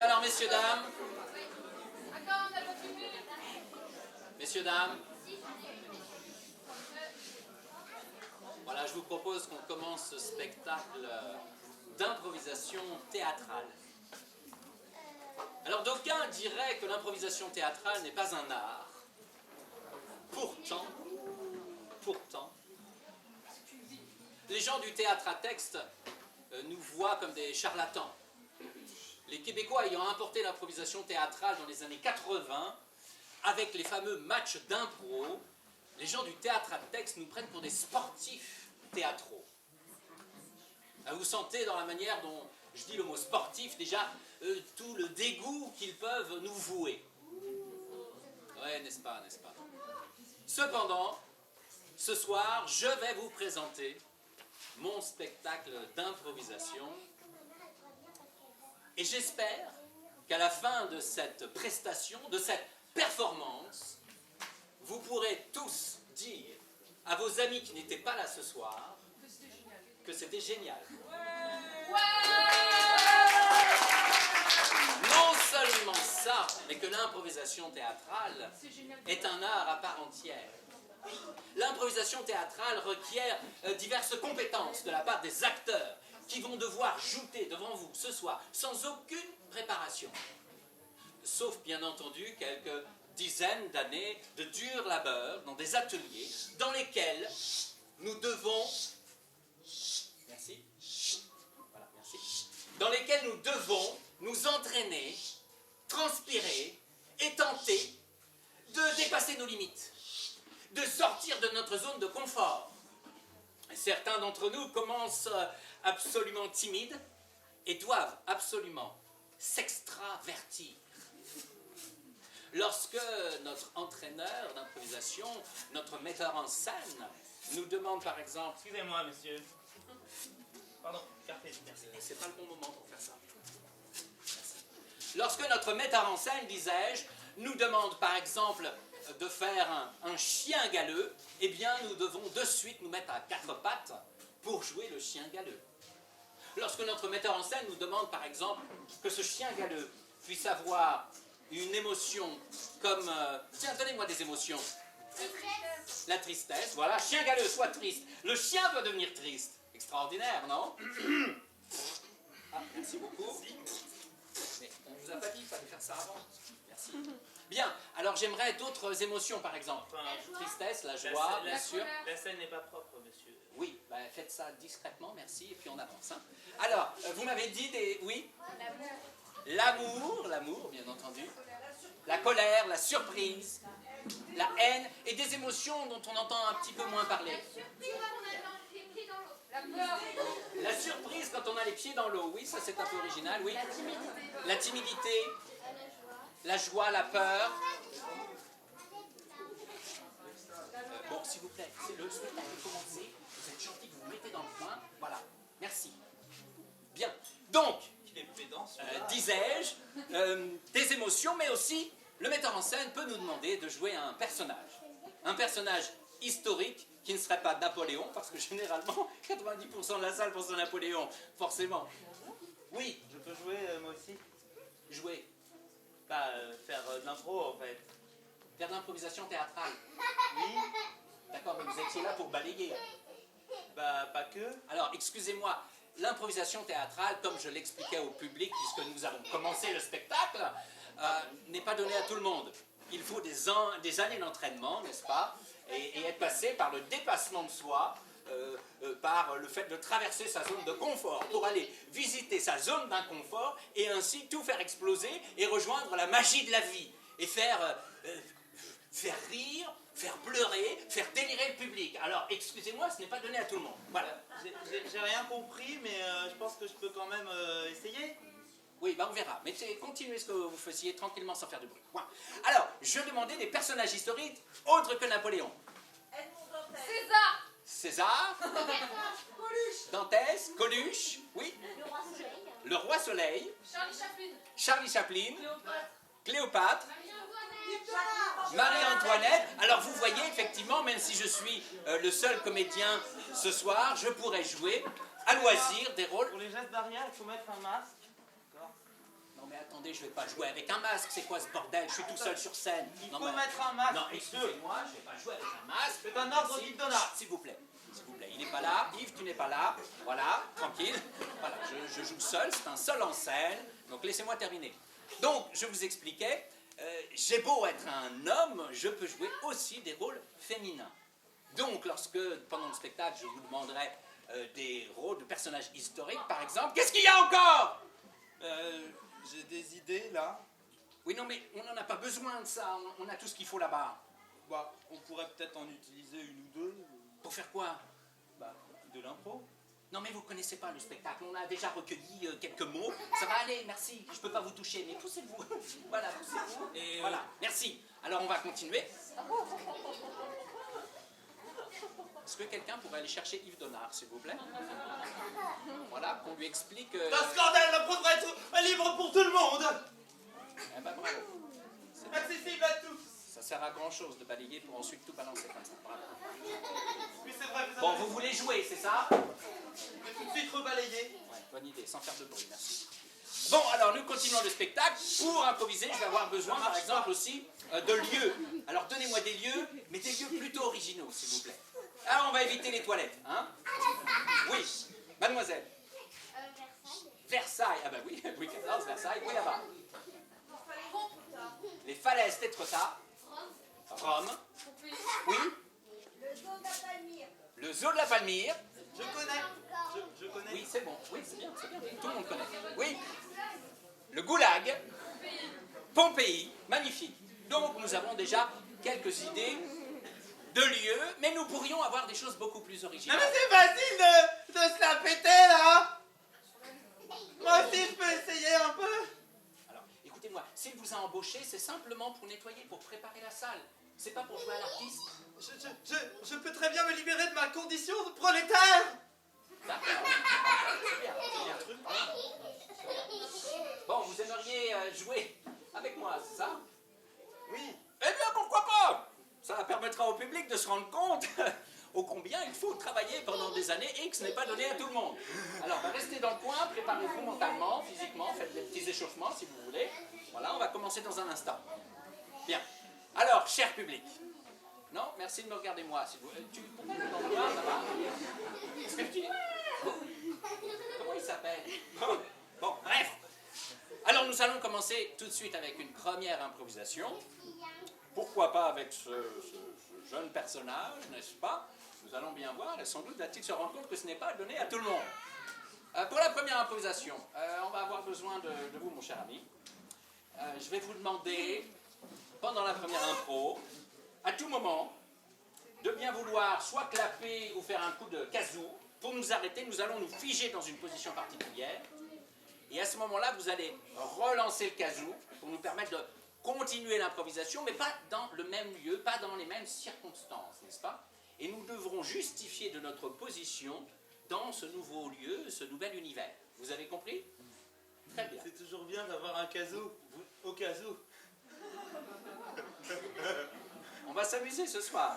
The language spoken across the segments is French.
Alors, messieurs, dames, voilà, je vous propose qu'on commence ce spectacle d'improvisation théâtrale. Alors, d'aucuns diraient que l'improvisation théâtrale n'est pas un art. Pourtant, les gens du théâtre à texte nous voient comme des charlatans. Les Québécois ayant importé l'improvisation théâtrale dans les années 80, avec les fameux matchs d'impro, les gens du théâtre à texte nous prennent pour des sportifs théâtraux. Vous sentez dans la manière dont je dis le mot sportif, déjà, tout le dégoût qu'ils peuvent nous vouer. Ouais, n'est-ce pas, n'est-ce pas? Cependant, ce soir, je vais vous présenter mon spectacle d'improvisation. Et j'espère qu'à la fin de cette prestation, de cette performance, vous pourrez tous dire à vos amis qui n'étaient pas là ce soir que c'était génial. Non seulement ça, mais que l'improvisation théâtrale est un art à part entière. L'improvisation théâtrale requiert diverses compétences de la part des acteurs qui vont devoir jouer devant vous ce soir sans aucune préparation. Sauf bien entendu quelques dizaines d'années de dur labeur dans des ateliers dans lesquels nous devons... Merci. Voilà, merci. Dans lesquels nous devons nous entraîner, transpirer et tenter de dépasser nos limites, de sortir de notre zone de confort. Certains d'entre nous commencent absolument timides et doivent absolument s'extravertir. Lorsque notre entraîneur d'improvisation, notre metteur en scène, nous demande par exemple... Excusez-moi, monsieur. Pardon, café, merci. C'est pas le bon moment pour faire ça. Merci. Lorsque notre metteur en scène, disais-je, nous demande par exemple de faire un chien galeux, eh bien nous devons de suite nous mettre à quatre pattes pour jouer le chien galeux. Lorsque notre metteur en scène nous demande par exemple que ce chien galeux puisse avoir une émotion comme... tiens, donnez-moi des émotions. La tristesse, voilà. Chien galeux, sois triste. Le chien doit devenir triste. Extraordinaire, non? Ah, merci beaucoup. Mais on ne vous a pas dit, il fallait faire ça avant. Merci. Bien, alors j'aimerais d'autres émotions, par exemple. Tristesse, la joie, bien sûr. La scène n'est pas propre, monsieur. Oui, ben, faites ça discrètement, merci, et puis on avance. Hein. Alors, vous m'avez dit des... Oui? L'amour, bien entendu. La colère, la surprise, la haine, et des émotions dont on entend un petit peu moins parler. La surprise quand on a les pieds dans l'eau, oui, ça c'est un peu original, oui. La timidité, la joie, la peur. Bon, s'il vous plaît, c'est le spectacle est commencé, vous êtes gentil, vous vous mettez dans le coin, voilà, merci. Bien, donc, disais-je, des émotions, mais aussi, le metteur en scène peut nous demander de jouer un personnage historique, qui ne serait pas Napoléon, parce que généralement, 90% de la salle pense à Napoléon, forcément. Oui. Je peux jouer, moi aussi? Jouer. Bah, faire de l'impro, en fait. Faire de l'improvisation théâtrale. Oui. D'accord, mais vous étiez là pour balayer. Bah, pas que. Alors, excusez-moi, l'improvisation théâtrale, comme je l'expliquais au public, puisque nous avons commencé le spectacle, n'est pas donnée à tout le monde. Il faut des années d'entraînement, n'est-ce pas, et être passé par le dépassement de soi, par le fait de traverser sa zone de confort pour aller visiter sa zone d'inconfort et ainsi tout faire exploser et rejoindre la magie de la vie et faire rire, faire pleurer, faire délirer le public. Alors, excusez-moi, ce n'est pas donné à tout le monde. Voilà. J'ai rien compris, mais je pense que je peux quand même essayer. Oui, bah on verra. Mais continuez ce que vous faisiez tranquillement sans faire de bruit. Voilà. Alors, je demandais des personnages historiques autres que Napoléon. César. Dantès. Coluche. Oui. Le roi Soleil. Charlie Chaplin. Cléopâtre. Marie-Antoinette. Alors vous voyez, effectivement, même si je suis le seul comédien ce soir, je pourrais jouer à loisir des rôles. Pour les gestes barrières, il faut mettre un masque. D'accord. Non mais attendez, je vais pas jouer avec un masque, c'est quoi ce bordel? Je suis tout seul sur scène. Il Non, faut mais- mettre un masque. Non, monsieur. excusez-moi, je vais pas jouer avec un masque. C'est un ordre S'il- d'Yves S'il vous plaît. S'il vous plaît, il n'est pas là. Yves, tu n'es pas là. Voilà, tranquille. Voilà, je joue seul, c'est un seul en scène. Donc laissez-moi terminer. Donc, je vous expliquais, j'ai beau être un homme, je peux jouer aussi des rôles féminins. Donc, lorsque, pendant le spectacle, je vous demanderai des rôles de personnages historiques, par exemple, qu'est-ce qu'il y a encore? J'ai des idées là. Oui, non, mais on n'en a pas besoin de ça. On a tout ce qu'il faut là-bas. Bah, on pourrait peut-être en utiliser une ou deux. Pour faire quoi? Bah, de l'impro. Non, mais vous connaissez pas le spectacle. On a déjà recueilli quelques mots. Ça va aller, merci. Je peux pas vous toucher, mais poussez-vous. Voilà, poussez-vous. Et Voilà, merci. Alors, on va continuer. Est-ce que quelqu'un pourrait aller chercher Yves Donard, s'il vous plaît? Voilà, qu'on lui explique... C'est un scandale, l'impro devrait être libre pour tout le monde. Eh ben, bravo. Accessible à tous. Ça sert à grand-chose de balayer pour ensuite tout balancer comme ça. Bravo. Oui, c'est vrai, vous Bon, avez vous voulez jouer, c'est ça? mais tout de suite rebalayer. Ouais, bonne idée, sans faire de bruit, merci. Bon, alors nous continuons le spectacle. Pour improviser, je vais avoir besoin, par exemple, aussi de lieux. Alors donnez-moi des lieux, mais des lieux plutôt originaux, s'il vous plaît. Ah, on va éviter les toilettes, hein? Oui, mademoiselle. Versailles. Ah ben oui, Louis XIV, Versailles, oui là-bas. Les falaises d'Étretat. Rome. Oui. Le zoo de la Palmyre. Je connais. Je connais. Oui, c'est bon. Oui, c'est bien, c'est bien. Tout le monde connaît. Oui. Le Goulag. Pompéi. Magnifique. Donc, nous avons déjà quelques idées de lieux, mais nous pourrions avoir des choses beaucoup plus Non originales. mais c'est facile de se la péter là. Moi aussi je peux essayer un peu. Alors, écoutez-moi, s'il vous a embauché, c'est simplement pour nettoyer, pour préparer la salle. C'est pas pour jouer à l'artiste. Je peux très bien me libérer de ma condition de prolétaire. D'accord. C'est bien, c'est bien. Bon, vous aimeriez jouer avec moi, c'est ça? Oui. Eh bien, pourquoi pas? Ça permettra au public de se rendre compte ô combien il faut travailler pendant des années X n'est pas donné à tout le monde. Alors, restez dans le coin, préparez-vous mentalement, physiquement, faites des petits échauffements si vous voulez. Voilà, on va commencer dans un instant. Bien. Alors, cher public. Non, merci de me regarder moi. Si vous, tu pourrais me dans le coin, ça va? Est-ce que tu... Comment il s'appelle? Bon, bref. Alors, nous allons commencer tout de suite avec une première improvisation. Pourquoi pas avec ce jeune personnage, n'est-ce pas? Nous allons bien voir, et sans doute va-t-il se rendre compte que ce n'est pas donné à tout le monde. Pour la première improvisation, on va avoir besoin de vous, mon cher ami. Je vais vous demander, pendant la première impro, à tout moment, de bien vouloir soit clapper ou faire un coup de kazoo. Pour nous arrêter, nous allons nous figer dans une position particulière. Et à ce moment-là, vous allez relancer le kazoo pour nous permettre de continuer l'improvisation, mais pas dans le même lieu, pas dans les mêmes circonstances, n'est-ce pas? Et nous devrons justifier de notre position dans ce nouveau lieu, ce nouvel univers. Vous avez compris? Très bien. C'est toujours bien d'avoir un casou. Au casou. On va s'amuser ce soir.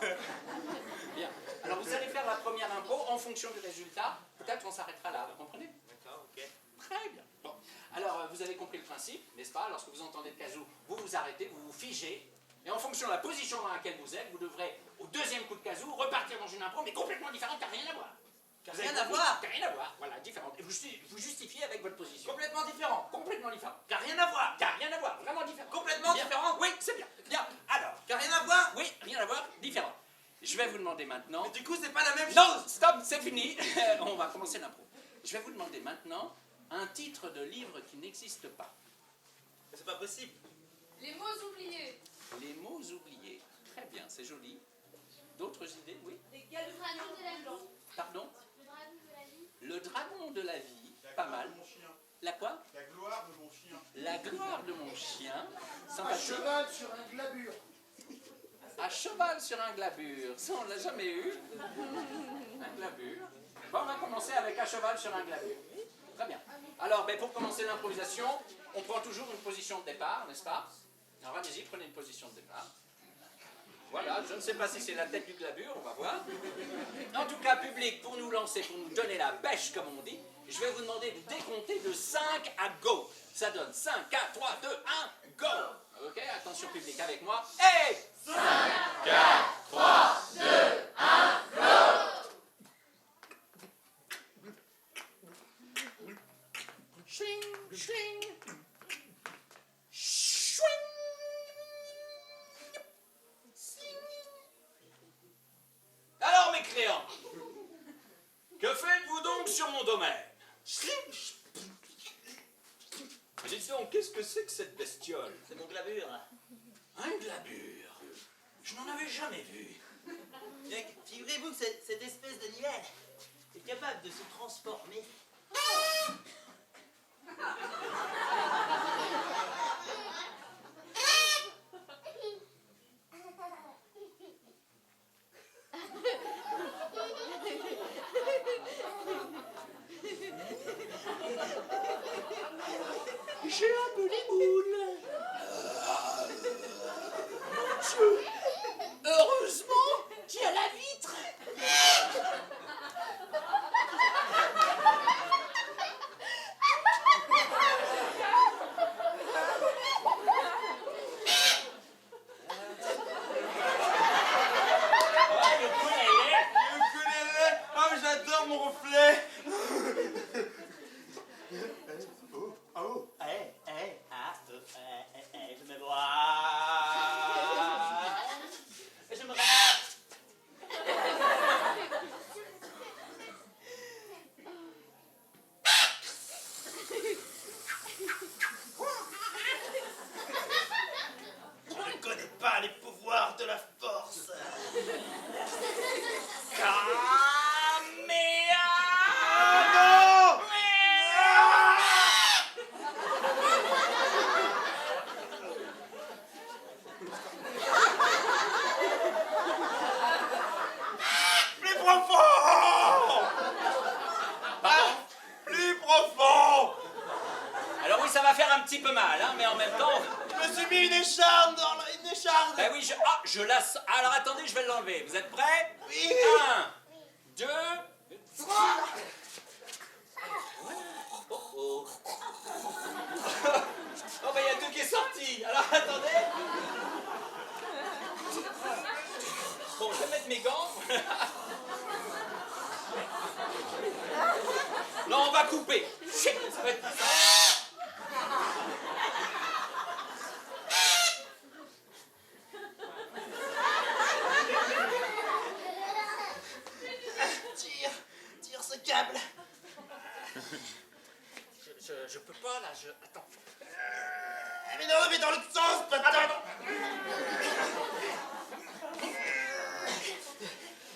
Bien. Alors vous allez faire la première impro en fonction du résultat. Peut-être on s'arrêtera là, vous comprenez? D'accord, ok. Très bien. Bon. Alors vous avez compris le principe, n'est-ce pas? Lorsque vous entendez le kazoo, vous vous arrêtez, vous vous figez. Et en fonction de la position dans laquelle vous êtes, vous devrez, au deuxième coup de kazoo, repartir dans une impro, mais complètement différente, qui n'a rien à voir. Rien à voir. Qui n'a rien à voir, voilà, différente. Et vous justifiez avec votre position. Complètement différent. Complètement différent. Qui a rien à voir. Qui n'a rien à voir, vraiment différent. Complètement Bien. différent. Oui, c'est bien. Bien. Alors, Qui a rien à voir. oui, rien à voir, différent. Je vais vous demander maintenant... Mais du coup, c'est pas la même Non, chose. stop, c'est fini. On va commencer l'impro. Je vais vous demander maintenant un titre de livre qui n'existe pas. C'est pas possible. Les mots oubliés. Les mots oubliés. Très bien, c'est joli. D'autres idées, oui? Les dragon de la vie. Pardon? Le dragon de la vie. Le dragon de la vie. Pas mal. La quoi? La gloire de mon chien. La gloire de mon chien. À Sympathique. cheval sur un glabure. À cheval sur un glabure. Ça, on l'a jamais eu. Un glabure. Bon, on va commencer avec à cheval sur un glabure. Très bien. Alors, ben, pour commencer l'improvisation, on prend toujours une position de départ, n'est-ce pas? Alors, allez-y, prenez une position de départ. Voilà, je ne sais pas si c'est la tête du glabure, on va voir. En tout cas, public, pour nous lancer, pour nous donner la pêche, comme on dit, Je vais vous demander de décompter de 5 à go. Ça donne 5, 4, 3, 2, 1, go. Ok, attention public avec moi. Et 5, 4, 3, 2, 1, go. Swing, swing. Swing. Alors mes créants, que faites-vous donc sur mon domaine? Dites donc, qu'est-ce que c'est que cette bestiole? C'est mon glabure. Un glabure? Je n'en avais jamais vu. Figurez-vous que cette espèce d'animal est capable de se transformer. J'ai un peu les boules. Mon Dieu! Heureusement qu'il y a la vitre. Oh, j'adore mon reflet. Je me vois. Je me Je ne connais pas les pouvoirs de la force. Plus profond! Plus profond! Alors oui, ça va faire un petit peu mal, hein, mais en même temps... Je me suis mis une écharde dans une écharde. Ben oui, je la... Alors attendez, je vais l'enlever. Vous êtes prêts? Oui. 1, 2, 3. Oh oh. Oh ben il y a tout qui est sorti. Alors attendez. Bon, je vais mettre mes gants. Non, on va couper. Ça va être... Tire ce câble. Je peux pas là, Attends. Mais non, mais dans l'autre sens, patin.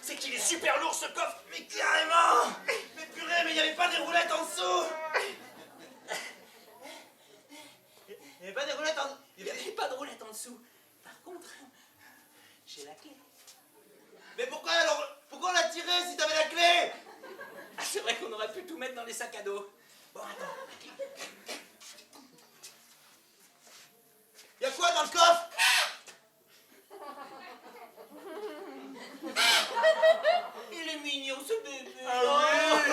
C'est qu'il est super lourd ce coffre. Mais carrément. Mais purée, mais il n'y avait pas des roulettes en dessous. Il n'y avait pas des roulettes en... Il n'y avait pas de roulette en dessous. Par contre, j'ai la clé. Mais pourquoi alors... Pourquoi on l'a tiré si t'avais la clé? Ah, c'est vrai qu'on aurait pu tout mettre dans les sacs à dos. Bon, attends. Y'a quoi dans le coffre? Il est mignon ce bébé. Ah oui,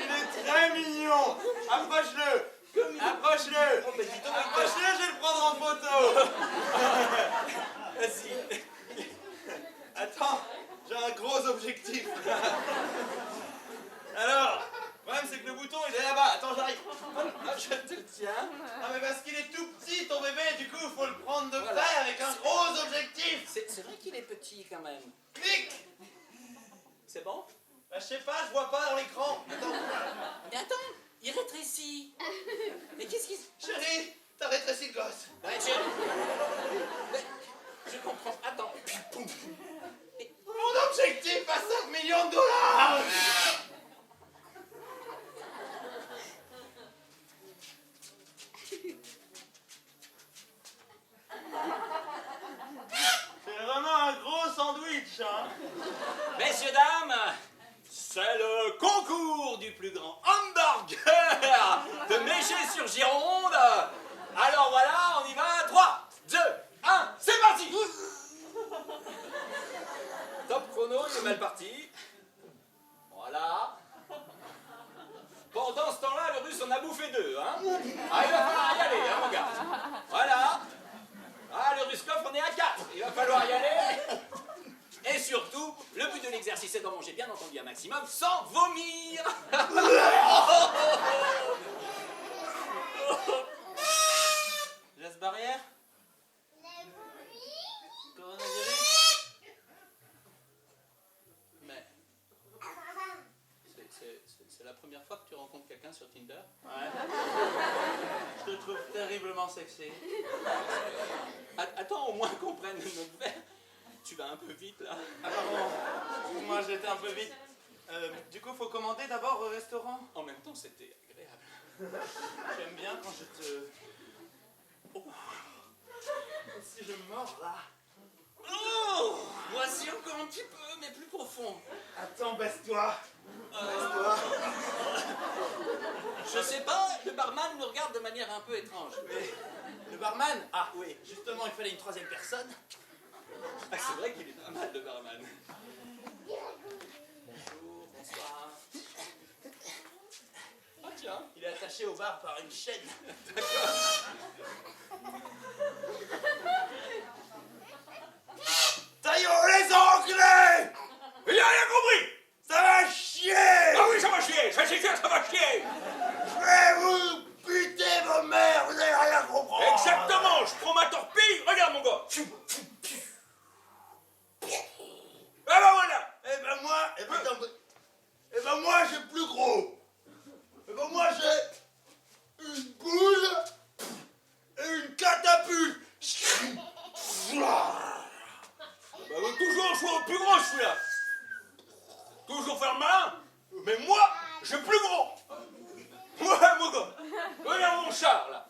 il est très mignon. Approche-le. Approche-le. Oh, bah, dis donc, Approche-le, je vais le prendre en photo. vas-y. Attends, j'ai un gros objectif. Alors, le problème c'est que le bouton il est là-bas. Attends, j'arrive. Je te le tiens. Ah mais parce qu'il est tout petit ton bébé, du coup faut le prendre de Voilà. près avec un gros objectif. C'est vrai qu'il est petit quand même. Clic. C'est bon? Bah, je sais pas, je vois pas dans l'écran. Attends. Mais attends, il rétrécit. Mais qu'est-ce qui se... Chérie, t'as rétréci le gosse. Ouais, je comprends. Attends. Puis, poum. Mon objectif à 5 millions de dollars. C'est vraiment un gros sandwich, hein. Messieurs, dames, c'est le concours du plus grand hamburger de Méché-sur-Gironde. Alors voilà, on y va. 3, 2, 1, c'est parti. Top chrono, il est mal parti. Voilà. Pendant ce dois manger, bien entendu, un maximum sans vomir. Geste barrière. Coronavirus. Mais c'est la première fois que tu rencontres quelqu'un sur Tinder? Ouais. Je te trouve terriblement sexy. Attends au moins qu'on prenne notre verre. Tu vas un peu vite là. Ah pardon, moi j'étais un peu vite. Du coup, faut commander d'abord au restaurant. En même temps, c'était agréable. J'aime bien quand je te... Oh. Si je mords là. Oh, voici encore un petit peu, mais plus profond. Attends, baisse-toi. Baisse-toi. Je sais pas, le barman nous regarde de manière un peu étrange. Mais le barman? Ah oui, justement, il fallait une troisième personne. Ah, c'est vrai qu'il est pas mal, le barman. Bonjour, bonsoir. Ah tiens. Il est attaché au bar par une chaîne. Taillot les enculés! Il a rien compris! Ça va chier! Ah oui, ça va chier! Ça c'est sûr, ça va chier! Je vais vous buter vos mères, vous n'allez rien comprendre! Exactement! Je prends ma torpille, regarde mon gars! Ah bah voilà! Eh ben moi j'ai plus gros! Eh ben moi j'ai une boule et une catapulte! Bah oui, toujours je suis plus gros celui-là. Toujours faire le malin. Mais moi, je suis plus gros. Ouais, mon gars. Regarde mon char, là.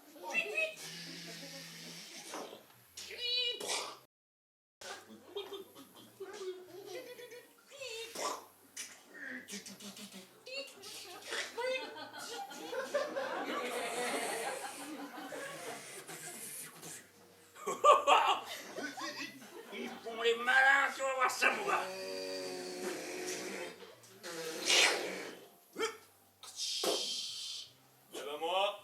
Ils font les malins, tu vas voir ça, mon gars. Eh ben moi...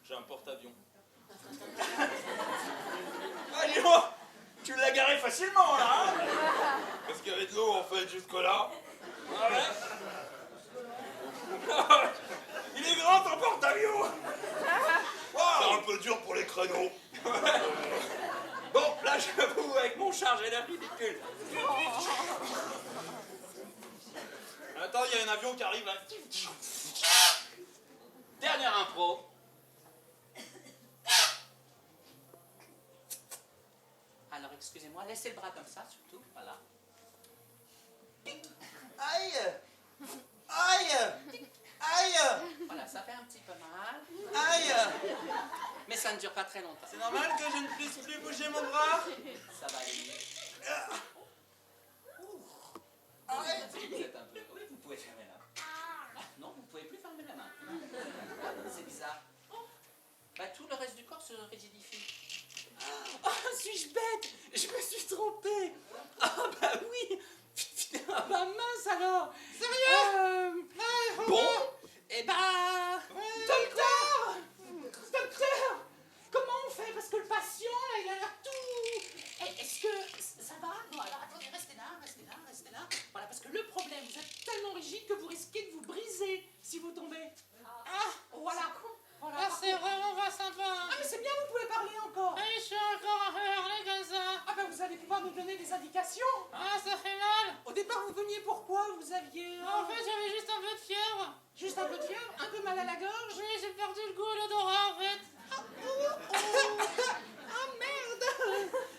J'ai un porte-avions. Ah, dis-moi, tu l'as garé facilement, là, hein? Parce qu'il y avait de l'eau, en fait, jusque-là. Ah ouais. Il est grand, ton porte-avions. C'est un peu dur pour les créneaux. Bon, là, j'avoue, avec mon char, j'ai l'air ridicule. Attends, il y a un avion qui arrive là. Dernière impro. Alors, excusez-moi, laissez le bras comme ça, surtout. Voilà. Aïe! Aïe! Aïe! Voilà, ça fait un petit peu mal. Aïe! Mais ça ne dure pas très longtemps. C'est normal que je ne puisse plus bouger mon bras? Ça va aller. Vous êtes un peu... Oui, vous pouvez fermer la main. Ah, non, vous ne pouvez plus fermer la main. C'est bizarre. Bah, tout le reste du corps se rigidifie. Oh, suis-je bête? Je me suis trompée. Ah, bah oui. Ah, bah mince alors. Sérieux? Bon, eh bah... Docteur, comment on fait? Parce que le patient, là, il a l'air tout... Est-ce que ça va? Voilà, attendez, restez là. Voilà, parce que le problème, vous êtes tellement rigide que vous risquez de vous briser si vous tombez. Ah, voilà. Voilà. Ah, c'est vraiment pas sympa. Ah, mais c'est bien, vous pouvez parler encore. Ah, je suis encore à parler comme ça. Ah, ben vous allez pouvoir nous donner des indications. Ah, ça fait mal. Au départ, vous veniez pourquoi? Vous aviez... En fait, j'avais juste un peu de fièvre. Juste un peu de fièvre? Un peu mal à la gorge? Oui, j'ai perdu le goût et l'odorat, en fait. Ah, merde.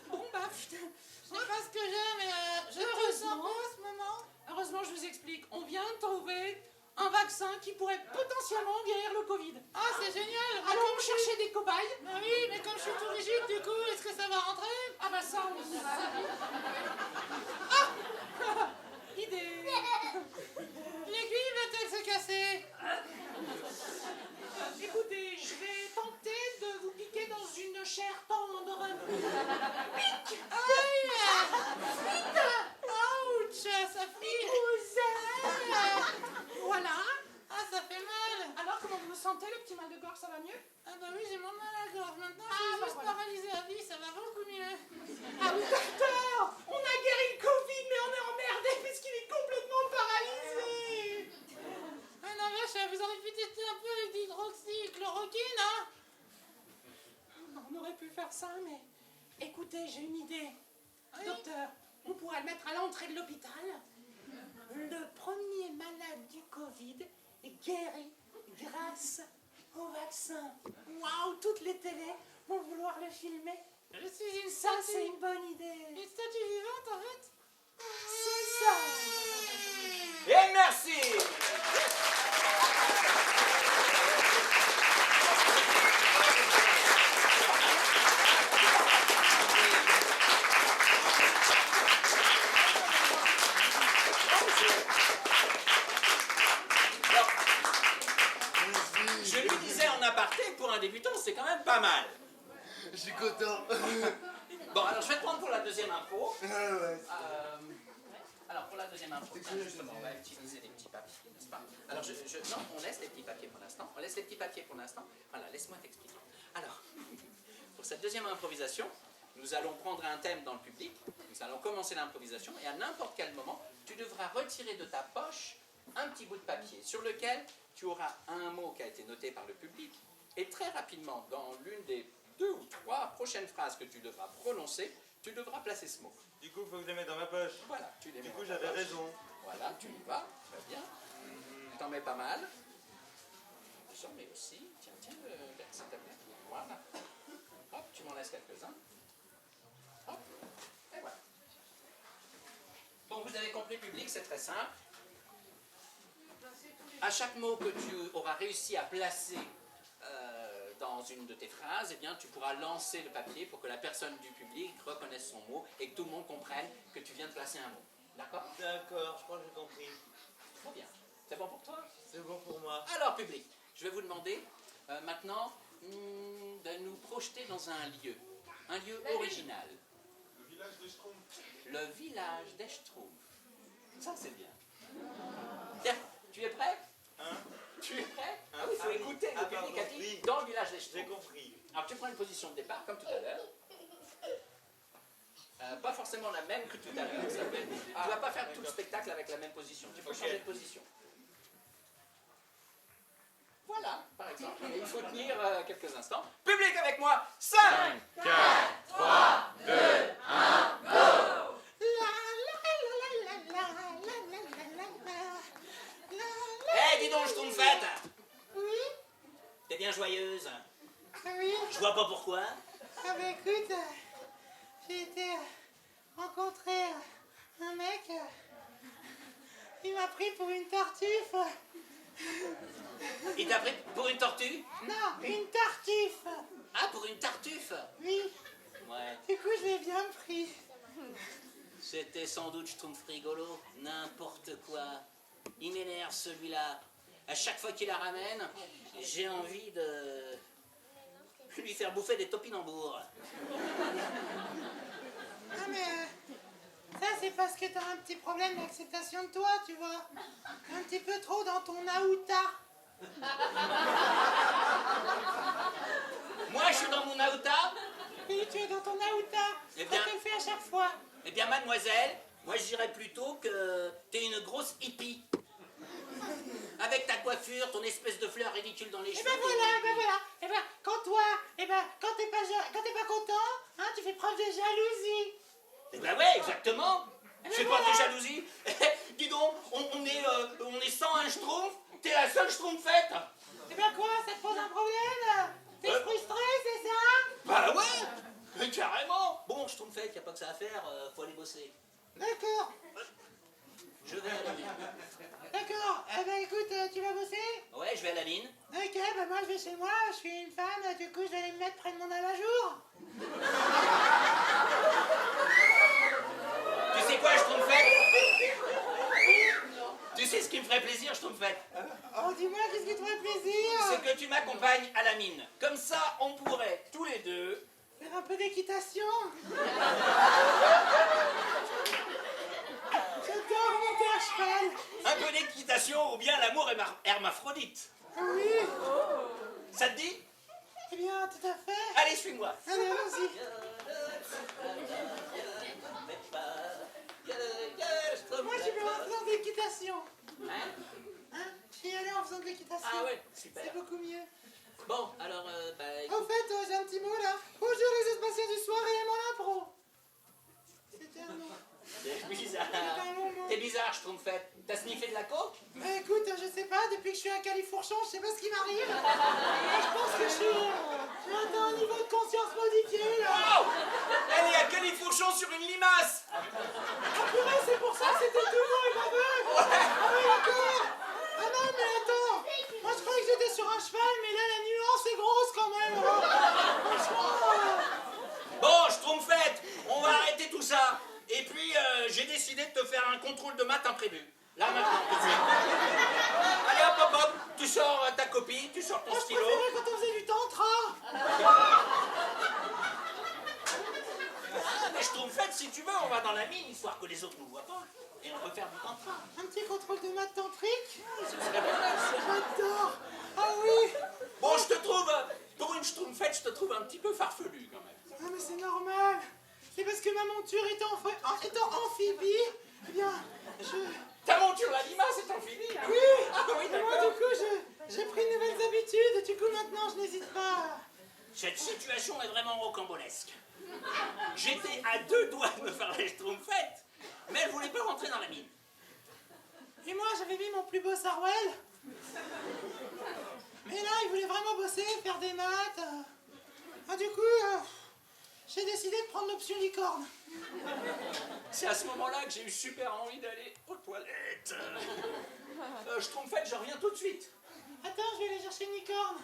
Bon, bah, putain. Je sais pas ce que j'ai, mais je me ressens pas en ce moment. Heureusement, je vous explique. On vient de trouver un vaccin qui pourrait potentiellement guérir le Covid. Ah, c'est génial. Allons chercher des cobayes. Bah oui, mais comme je suis tout rigide, du coup, est-ce que ça va rentrer? Ah bah ça, on y va. Ah. Idée. L'aiguille va-t-elle se casser? Écoutez, je vais tenter de vous piquer dans une chair tendre. Pique. Aïe! Ouch! Ça pique! Voilà. Ah, ça fait mal. Alors, comment vous vous sentez le petit mal de gorge, ça va mieux? Ah bah oui, j'ai mon mal à la gorge. Maintenant, je Ah, suis bah juste voilà. paralysée à vie, ça va beaucoup mieux. Ah oui, docteur! On a guéri le Covid, mais on est emmerdé puisqu'il est complètement paralysé! Ah non, vache, vous auriez pu tester un peu avec d'hydroxychloroquine, hein? On aurait pu faire ça, mais... Écoutez, j'ai une idée. Docteur, on pourrait le mettre à l'entrée de l'hôpital. Le premier malade du Covid est guéri grâce au vaccin. Waouh, toutes les télés vont vouloir le filmer. Je suis une Ça, statue. c'est une bonne idée. Une statue vivante, en fait. C'est ça. Et merci. Je lui disais en aparté que pour un débutant, c'est quand même pas mal. Je suis content. Bon, alors je vais te prendre pour la deuxième info. Ah ouais. Alors pour la deuxième info, tiens, justement, on va utiliser des petits papiers, n'est-ce pas? Alors non, on laisse les petits papiers pour l'instant. On laisse les petits papiers pour l'instant. Voilà, laisse-moi t'expliquer. Alors, pour cette deuxième improvisation, nous allons prendre un thème dans le public. Nous allons commencer l'improvisation et à n'importe quel moment, tu devras retirer de ta poche un petit bout de papier sur lequel tu auras un mot qui a été noté par le public et très rapidement, dans l'une des 2 ou 3 prochaines phrases que tu devras prononcer, tu devras placer ce mot. Du coup, faut que je les mette dans ma poche. Voilà, tu les mets Du coup, dans ta j'avais poche. raison. Voilà, tu y vas, très bien. T'en mets pas mal. J'en mets aussi. Tiens, s'il te plaît. Voilà. Hop, tu m'en laisses quelques-uns. Hop, et voilà. Bon, vous avez compris, public, c'est très simple. À chaque mot que tu auras réussi à placer dans une de tes phrases, eh bien, tu pourras lancer le papier pour que la personne du public reconnaisse son mot et que tout le monde comprenne que tu viens de placer un mot. D'accord? D'accord, je crois que j'ai compris. Très bien. C'est bon pour toi? C'est bon pour moi. Alors, public, je vais vous demander maintenant de nous projeter dans un lieu original. Le village des Schtroumpfs. Le village des Schtroumpfs. Ça, c'est bien. Tiens, tu es prêt? Hein? Tu es prêt? Hein? Ah oui, il faut Ah oui. écouter Ah, le public pardon, a dit oui. dans le village des J'ai Schtroumpfs. compris. Alors, tu prends une position de départ, comme tout à l'heure. Pas forcément la même que tout à l'heure. Tu ne vas pas faire tout le spectacle avec la même position. Tu peux Ok. changer de position. Voilà, par exemple. Et il faut tenir quelques instants. Public avec moi. 5, Hé, dis donc, Schtroumpfette. Oui, T'es bien joyeuse. oui. Je vois pas pourquoi. Ah bah écoute, j'ai été rencontrer un mec, il m'a pris pour une tartuffe. Il t'a pris pour une tortue? Non, une tartuffe. Ah, pour une tartuffe? Oui, Ouais. du coup je l'ai bien pris. C'était sans doute Schtroumpf rigolo. N'importe quoi. Il m'énerve celui-là. À chaque fois qu'il la ramène, j'ai envie de lui faire bouffer des topinambours. Ah mais ça c'est parce que t'as un petit problème d'acceptation de toi, tu vois. Un petit peu trop dans ton aouta. Moi, je suis dans mon aouta. Oui, tu es dans ton aouta. Eh Ça bien- te le fait à chaque fois. Eh bien, mademoiselle, moi je dirais plutôt que t'es une grosse hippie. Avec ta coiffure, ton espèce de fleur ridicule dans les Et cheveux. ben t'es voilà, une ben hippie. voilà. Et ben quand toi, quand t'es pas content, hein, tu fais preuve de jalousie. Eh ben ouais, exactement. Eh Je ben fais pas de voilà. jalousie. Dis donc, on est 101 Schtroumpfs. T'es la seule Schtroumpfette. Et ben quoi, ça te pose un problème? T'es frustré, c'est ça? Bah ouais, mais carrément. Bon, Schtroumpfette, y a pas que ça à faire, faut aller bosser. D'accord, Je vais à la mine. d'accord. Eh ben écoute, tu vas bosser? Ouais, je vais à la mine. Ok, ben moi je vais chez moi, je suis une femme, du coup je vais aller me mettre près de mon abat-jour. Tu sais quoi, Schtroumpfette? Tu sais ce qui me ferait plaisir, Schtroumpfette? Oh, dis-moi, qu'est-ce qui te ferait plaisir? C'est que tu m'accompagnes à la mine. Comme ça, on pourrait, tous les deux, Faire un peu d'équitation. J'adore monter à cheval. un peu d'équitation ou bien l'amour hermaphrodite. Oui. Ça te dit? Eh bien, tout à fait. Allez, suis-moi. Allez, allons-y. Moi, j'y vais en faisant de l'équitation. Hein? J'y allais en faisant de l'équitation. Ah ouais, super. C'est beaucoup mieux. Bon, alors, Au fait, j'ai un petit mot là. Bonjour les espaciens du soir et mon impro. C'était un nom. C'est bizarre. C'était un long mot. T'es bizarre, je trouve fait. T'as sniffé de la coke? Mais écoute, je sais pas, depuis que je suis à Califourchon, je sais pas ce qui m'arrive. Je pense que j'ai atteint un niveau de conscience modifié là. Oh! Elle est à Califourchon sur une limace! Ah purée, c'est pour ça que c'était tout beau et baveux. Ah oui, d'accord. Ah non, mais attends. Moi, je croyais que j'étais sur un cheval, mais là, la nuance est grosse quand même. Franchement. Bon, je trompe faite. On va arrêter tout ça. Et puis, j'ai décidé de te faire un contrôle de maths imprévu. Là, maintenant, tout de suite. Allez, hop, hop, hop. Tu sors ta copie, tu sors ton Moi, je stylo. préférais quand on faisait du tantra. Mais je trompe faite, si tu veux, on va dans la mine, histoire que les autres ne nous voient pas. Et on peut faire du tantra. Un petit contrôle de maths tantrique. Ce serait pas mal, ça. J'adore. Ah oui. Bon, je te trouve, pour une schtroumpfette, je te trouve un petit peu farfelu, quand même. Ah, mais c'est normal. C'est parce que ma monture étant amphibie, eh bien, Ta monture, la limace, c'est amphibie, hein? Oui. Ah oui, Et moi, d'accord. du coup, j'ai pris de nouvelles habitudes. Du coup, maintenant, je n'hésite pas. Cette situation est vraiment rocambolesque. J'étais à 2 doigts de me faire la schtroumpfette, mais elle voulait pas rentrer dans la mine. Et moi, j'avais mis mon plus beau sarouel. Mais là, il voulait vraiment bosser, faire des maths. Ah, du coup, j'ai décidé de prendre l'option licorne. C'est à ce moment-là que j'ai eu super envie d'aller aux toilettes. Schtroumpfette, je reviens tout de suite. Attends, je vais aller chercher une licorne.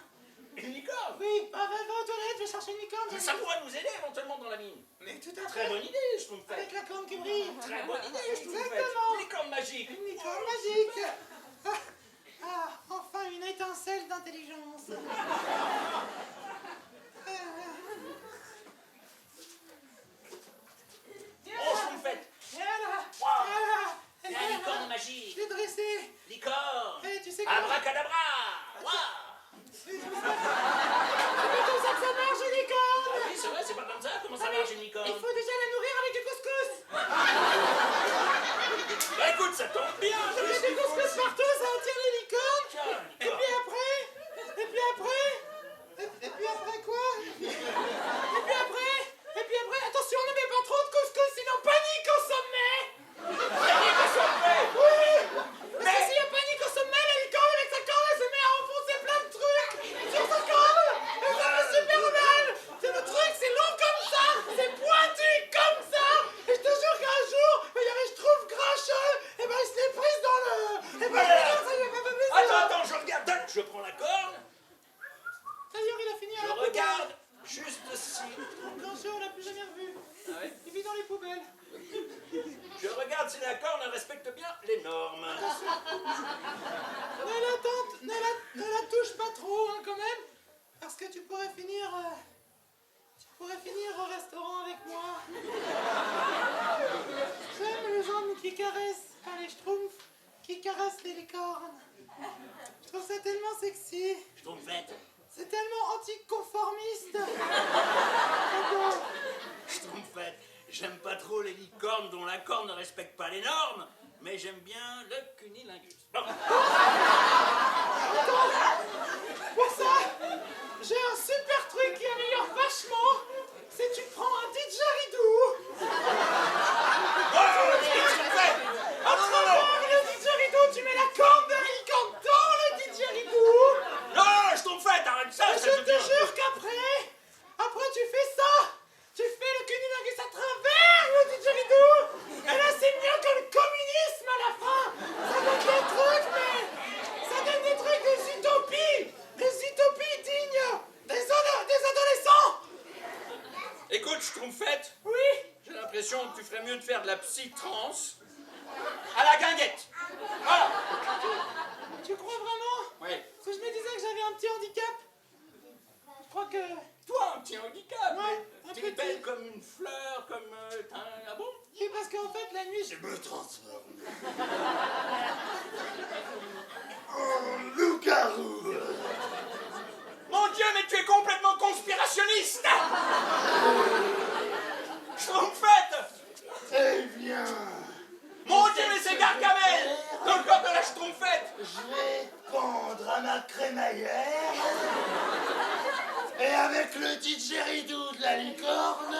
Une licorne? Oui, va aux toilettes, je vais chercher une licorne. Ça pourrait nous aider éventuellement dans la mine. Mais tout à Très fait. bonne idée, Schtroumpfette. Avec la corne qui brille. Très bonne idée, Schtroumpfette. Exactement. Licorne magique. Une licorne magique. Enfin, une étincelle d'intelligence. Oh, Schtroumpfette. Voilà. La licorne magique. Je l'ai dressée. Licorne. Eh, tu sais quoi? Abracadabra. Waouh. C'est pas comme ça que ça marche, une licorne. Ah oui, c'est vrai, c'est pas comme ça. Comment ça marche une licorne? Il faut déjà la nourrir avec du couscous. Bah écoute, ça tombe bien. Je mets du couscous partout, ça attire les licornes. Tiens, Et puis après quoi? Et puis après, attention, ne mets pas trop de couscous, sinon panique au sommet. panique au sommet. Oui. Parce que s'il y a panique au sommet, la licorne avec sa corne, elle se met à enfoncer plein de trucs sur sa corne. Et ça fait super mal. C'est le truc, c'est long comme ça, c'est pointu comme ça. Et je te jure qu'un jour, il y avait je trouve cracheux, et ben il se l'est prise dans le... Et ben ça lui a pas fait plaisir. Attends, je regarde. Je prends la corne. D'ailleurs, il a fini à Je la poubelle. regarde. Juste ici. Cracheux, on l'a plus jamais revu. Ah ouais? Il vit dans les poubelles. Je regarde si la corne respecte bien les normes. Ne la touche pas trop, hein, quand même. Parce que tu pourrais finir au restaurant avec moi. J'aime les hommes qui caressent, enfin les schtroumpfs, qui caressent les licornes. Je trouve ça tellement sexy. Schtroumpfette. C'est tellement anticonformiste. Schtroumpfette. J'aime pas trop les licornes dont la corne ne respecte pas les normes, mais j'aime bien le cunilingus. Bon. Pour ça, j'ai un super truc qui améliore vachement. C'est tu prends un didgeridoo. Ah non. Le didgeridoo, tu mets la corne de la licorne dans le didgeridoo. Non, Schtroumpfette, arrête ça, Et ça je devient- te jure qu'après tu fais ça. Tu fais le cunilingus à travers le didgeridoo. Et là, c'est mieux que le communisme à la fin. Ça donne des trucs, mais ça donne des trucs, des utopies dignes des adolescents. Écoute, Schtroumpfette, Oui. j'ai l'impression que tu ferais mieux de faire de la psy-trance à la guinguette. Voilà. Tu crois vraiment? Oui. Parce que je me disais que j'avais un petit handicap. Je crois que... Toi, un petit handicap. Ouais, un Tu petit. es belle comme une fleur, comme... Ah bon? Oui, parce qu'en fait, la nuit, je... Me transforme. En loup-garou. la crémaillère. Et avec le didgeridoo de la licorne,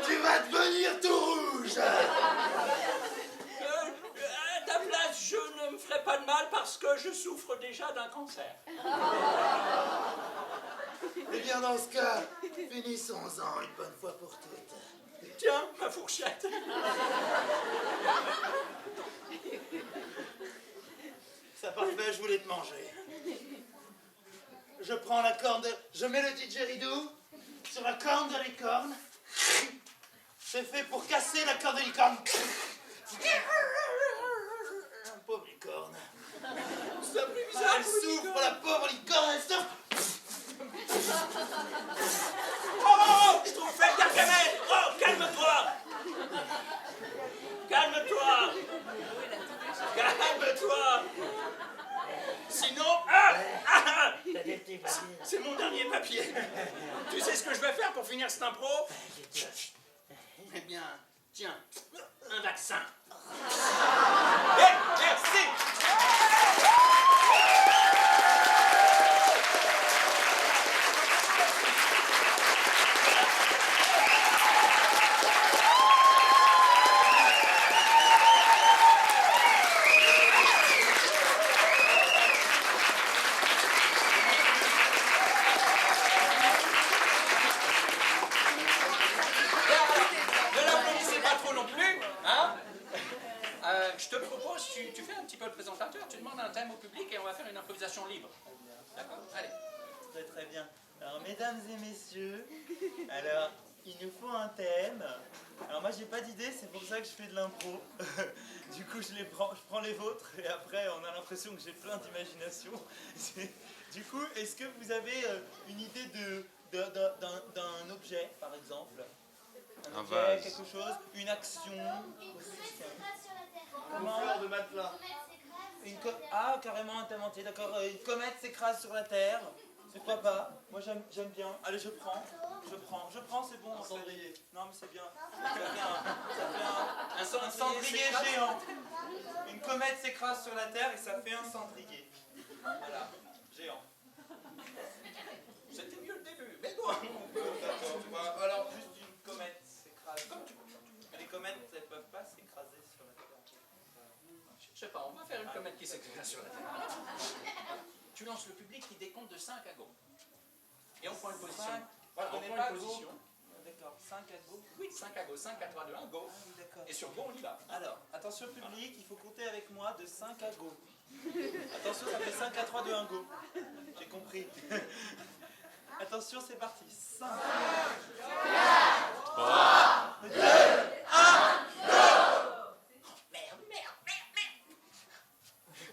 tu vas devenir tout rouge. À ta place, je ne me ferai pas de mal parce que je souffre déjà d'un cancer. Eh bien, dans ce cas, finissons-en une bonne fois pour toutes. Tiens, ma fourchette. C'est parfait, je voulais te manger. Je prends la corne de... Je mets le didgeridoo sur la corne de licorne. C'est fait pour casser la corne de licorne. Pauvre licorne. C'est plus bizarre. Elle souffre, la pauvre licorne, elle souffre. Oh, je trouve fait Gargamel. Oh, calme-toi. Calme-toi. Calme-toi. Sinon, c'est mon dernier papier. Tu sais ce que je vais faire pour finir cette impro? Eh bien, tiens, un vaccin. Merci. Ne l'applaudissez pas trop non plus, hein? Je te propose, tu fais un petit peu le présentateur, tu demandes un thème au public et on va faire une improvisation libre. D'accord? Allez. Très très bien. Alors, mesdames et messieurs, alors, il nous faut un thème. Alors moi, j'ai pas d'idée, c'est pour ça que je fais de l'impro. Du coup, je prends les vôtres et après, on a l'impression que j'ai plein d'imagination. Du coup, est-ce que vous avez une idée d'un objet, par exemple? Un objet, vase. quelque chose, une action. Une comète s'écrase sur la Terre. Comment? Une comète s'écrase. Ah, carrément un thème entier, d'accord. Une comète s'écrase sur la Terre. Pourquoi pas? Moi, j'aime bien. Allez, je prends, c'est bon. Un cendrier. Non, mais c'est bien. Ça fait un cendrier géant. Une comète s'écrase sur la Terre et ça fait un cendrier. Voilà, géant. C'était mieux le début, mais bon. D'accord. Alors, juste une comète s'écrase. Comme tu veux. Mais les comètes, elles peuvent pas s'écraser sur la Terre. Je sais pas, on va faire une comète qui s'écrase sur la Terre. Tu lances le public qui décompte de 5 à go. Et on prend une position. Voilà, on prend une position. D'accord, 5 à go. Oui, 5 à go, 5 à 3, 2, 1, go. D'accord. Et sur go, on y va. Alors, attention public, il faut compter avec moi de 5 à go. Attention, ça fait 5 à 3, 2, 1, go. J'ai compris. Attention, c'est parti. 5, 4, 3, 2, 1, Merde.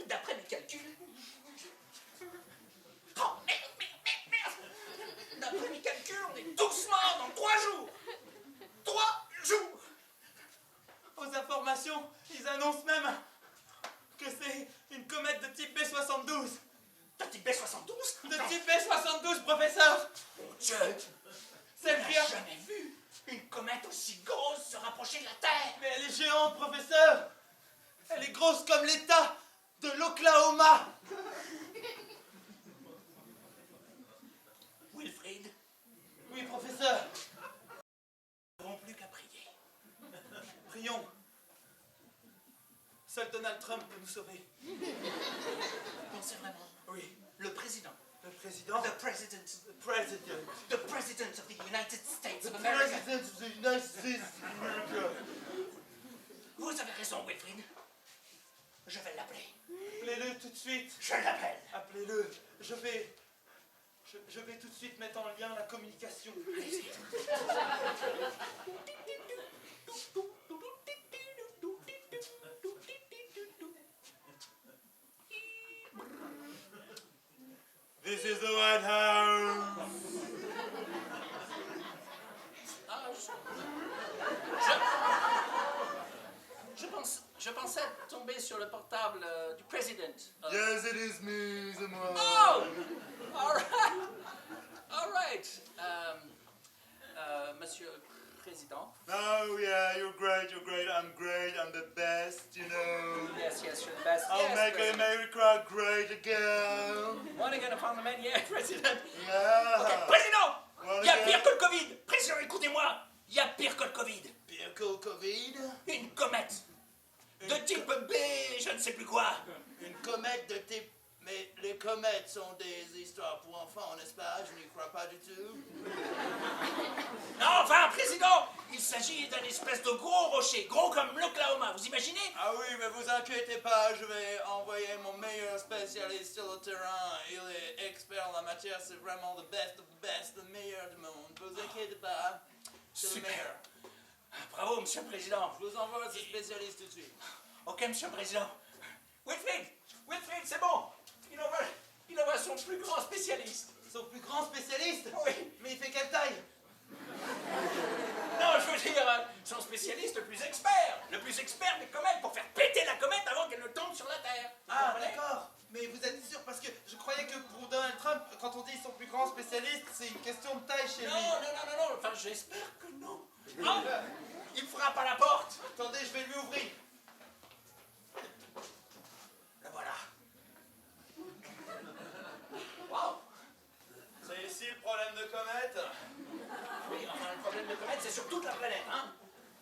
D'après mes calculs. Oh, merde. D'après mes calculs, on est tous morts dans 3 jours. 3 jours. Aux informations, ils annoncent même que c'est une comète de type B72. De type B72? De type B72, professeur. Mon Dieu. C'est On le n'a pire. jamais vu une comète aussi grosse se rapprocher de la Terre. Mais elle est géante, professeur. Elle est grosse comme l'État de l'Oklahoma. Wilfrid, Oui, professeur. nous n'avons plus qu'à prier. Prions. Seul Donald Trump peut nous sauver. Pensez vraiment. Oui. Le président. Le président. The President. The President. The President of the United States of The America. President of the United States of America. Vous avez raison, Wilfrid. Je vais l'appeler. Appelez-le tout de suite. Je l'appelle. Appelez-le. Je vais tout de suite mettre en lien la communication. This is the White House. Ah, je pensais tomber sur le portable du président. Yes, it is me, c'est moi. Oh! All right. Monsieur le Président. Oh yeah, you're great, I'm the best, you know. Yes, best. I'll Yes, make President. America great again. One again upon the man, yeah, President. Yeah. Ok, président, One il y a again. pire que le Covid. Président, écoutez-moi, il y a pire que le Covid. Pire que le Covid. Une comète. De type B, je ne sais plus quoi. Une comète de type... Mais les comètes sont des histoires pour enfants, n'est-ce pas? Je n'y crois pas du tout. Non, enfin, président, il s'agit d'un espèce de gros rocher, gros comme l'Oklahoma, vous imaginez? Ah oui, mais vous inquiétez pas, je vais envoyer mon meilleur spécialiste sur le terrain. Il est expert en la matière, c'est vraiment the best of the best, le meilleur du monde. Vous inquiétez pas, c'est le Super. meilleur. Bravo, monsieur le président. Je vous envoie ce spécialiste tout de suite. Ok, monsieur le président. Wilfried, c'est bon. Il envoie son plus grand spécialiste. Son plus grand spécialiste? Oui. Mais il fait quelle taille? Non, je veux dire, son spécialiste le plus expert des comètes pour faire péter la comète avant qu'elle ne tombe sur la Terre. Vous Ah, comprenez? d'accord. Mais vous êtes sûr? Parce que je croyais que pour Donald Trump, quand on dit son plus grand spécialiste, c'est une question de taille chez lui. Non, enfin, j'espère que non. Non, il frappe à la porte. Attendez, je vais lui ouvrir. La voilà. C'est ici le problème de comète? Oui, enfin, le problème de comète, c'est sur toute la planète, hein.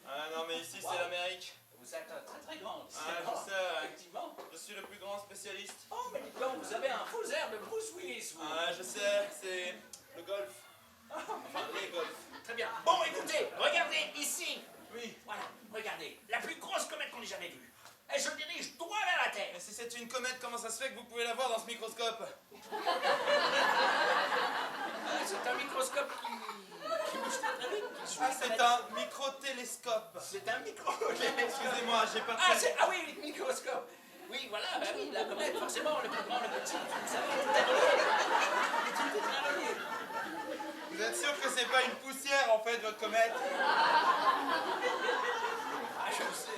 Ah non, mais ici Wow. c'est l'Amérique. Vous êtes très très grand. Ah, je sais, Effectivement. je suis le plus grand spécialiste. Oh, mais dites donc, vous avez un faux air de Bruce Willis, vous. Ah, je sais, c'est le golf. Enfin, les golfs. Très bien. Bon, écoutez, regardez ici. Oui. Voilà, regardez. La plus grosse comète qu'on ait jamais vue. Elle se dirige droit vers la Terre. Mais si c'est une comète, comment ça se fait que vous pouvez la voir dans ce microscope? Ah, c'est un microscope qui bouge très vite, qui suit Ah, la c'est comète. un microtélescope. C'est un micro. Excusez-moi, j'ai pas Ah, très... ah oui, le microscope. Oui, voilà, bah oui, la comète, forcément, le plus grand, le petit, vous savez, tout est relié. Tout est très relié. Vous êtes sûr que c'est pas une poussière, en fait, votre comète? Ah, je sais.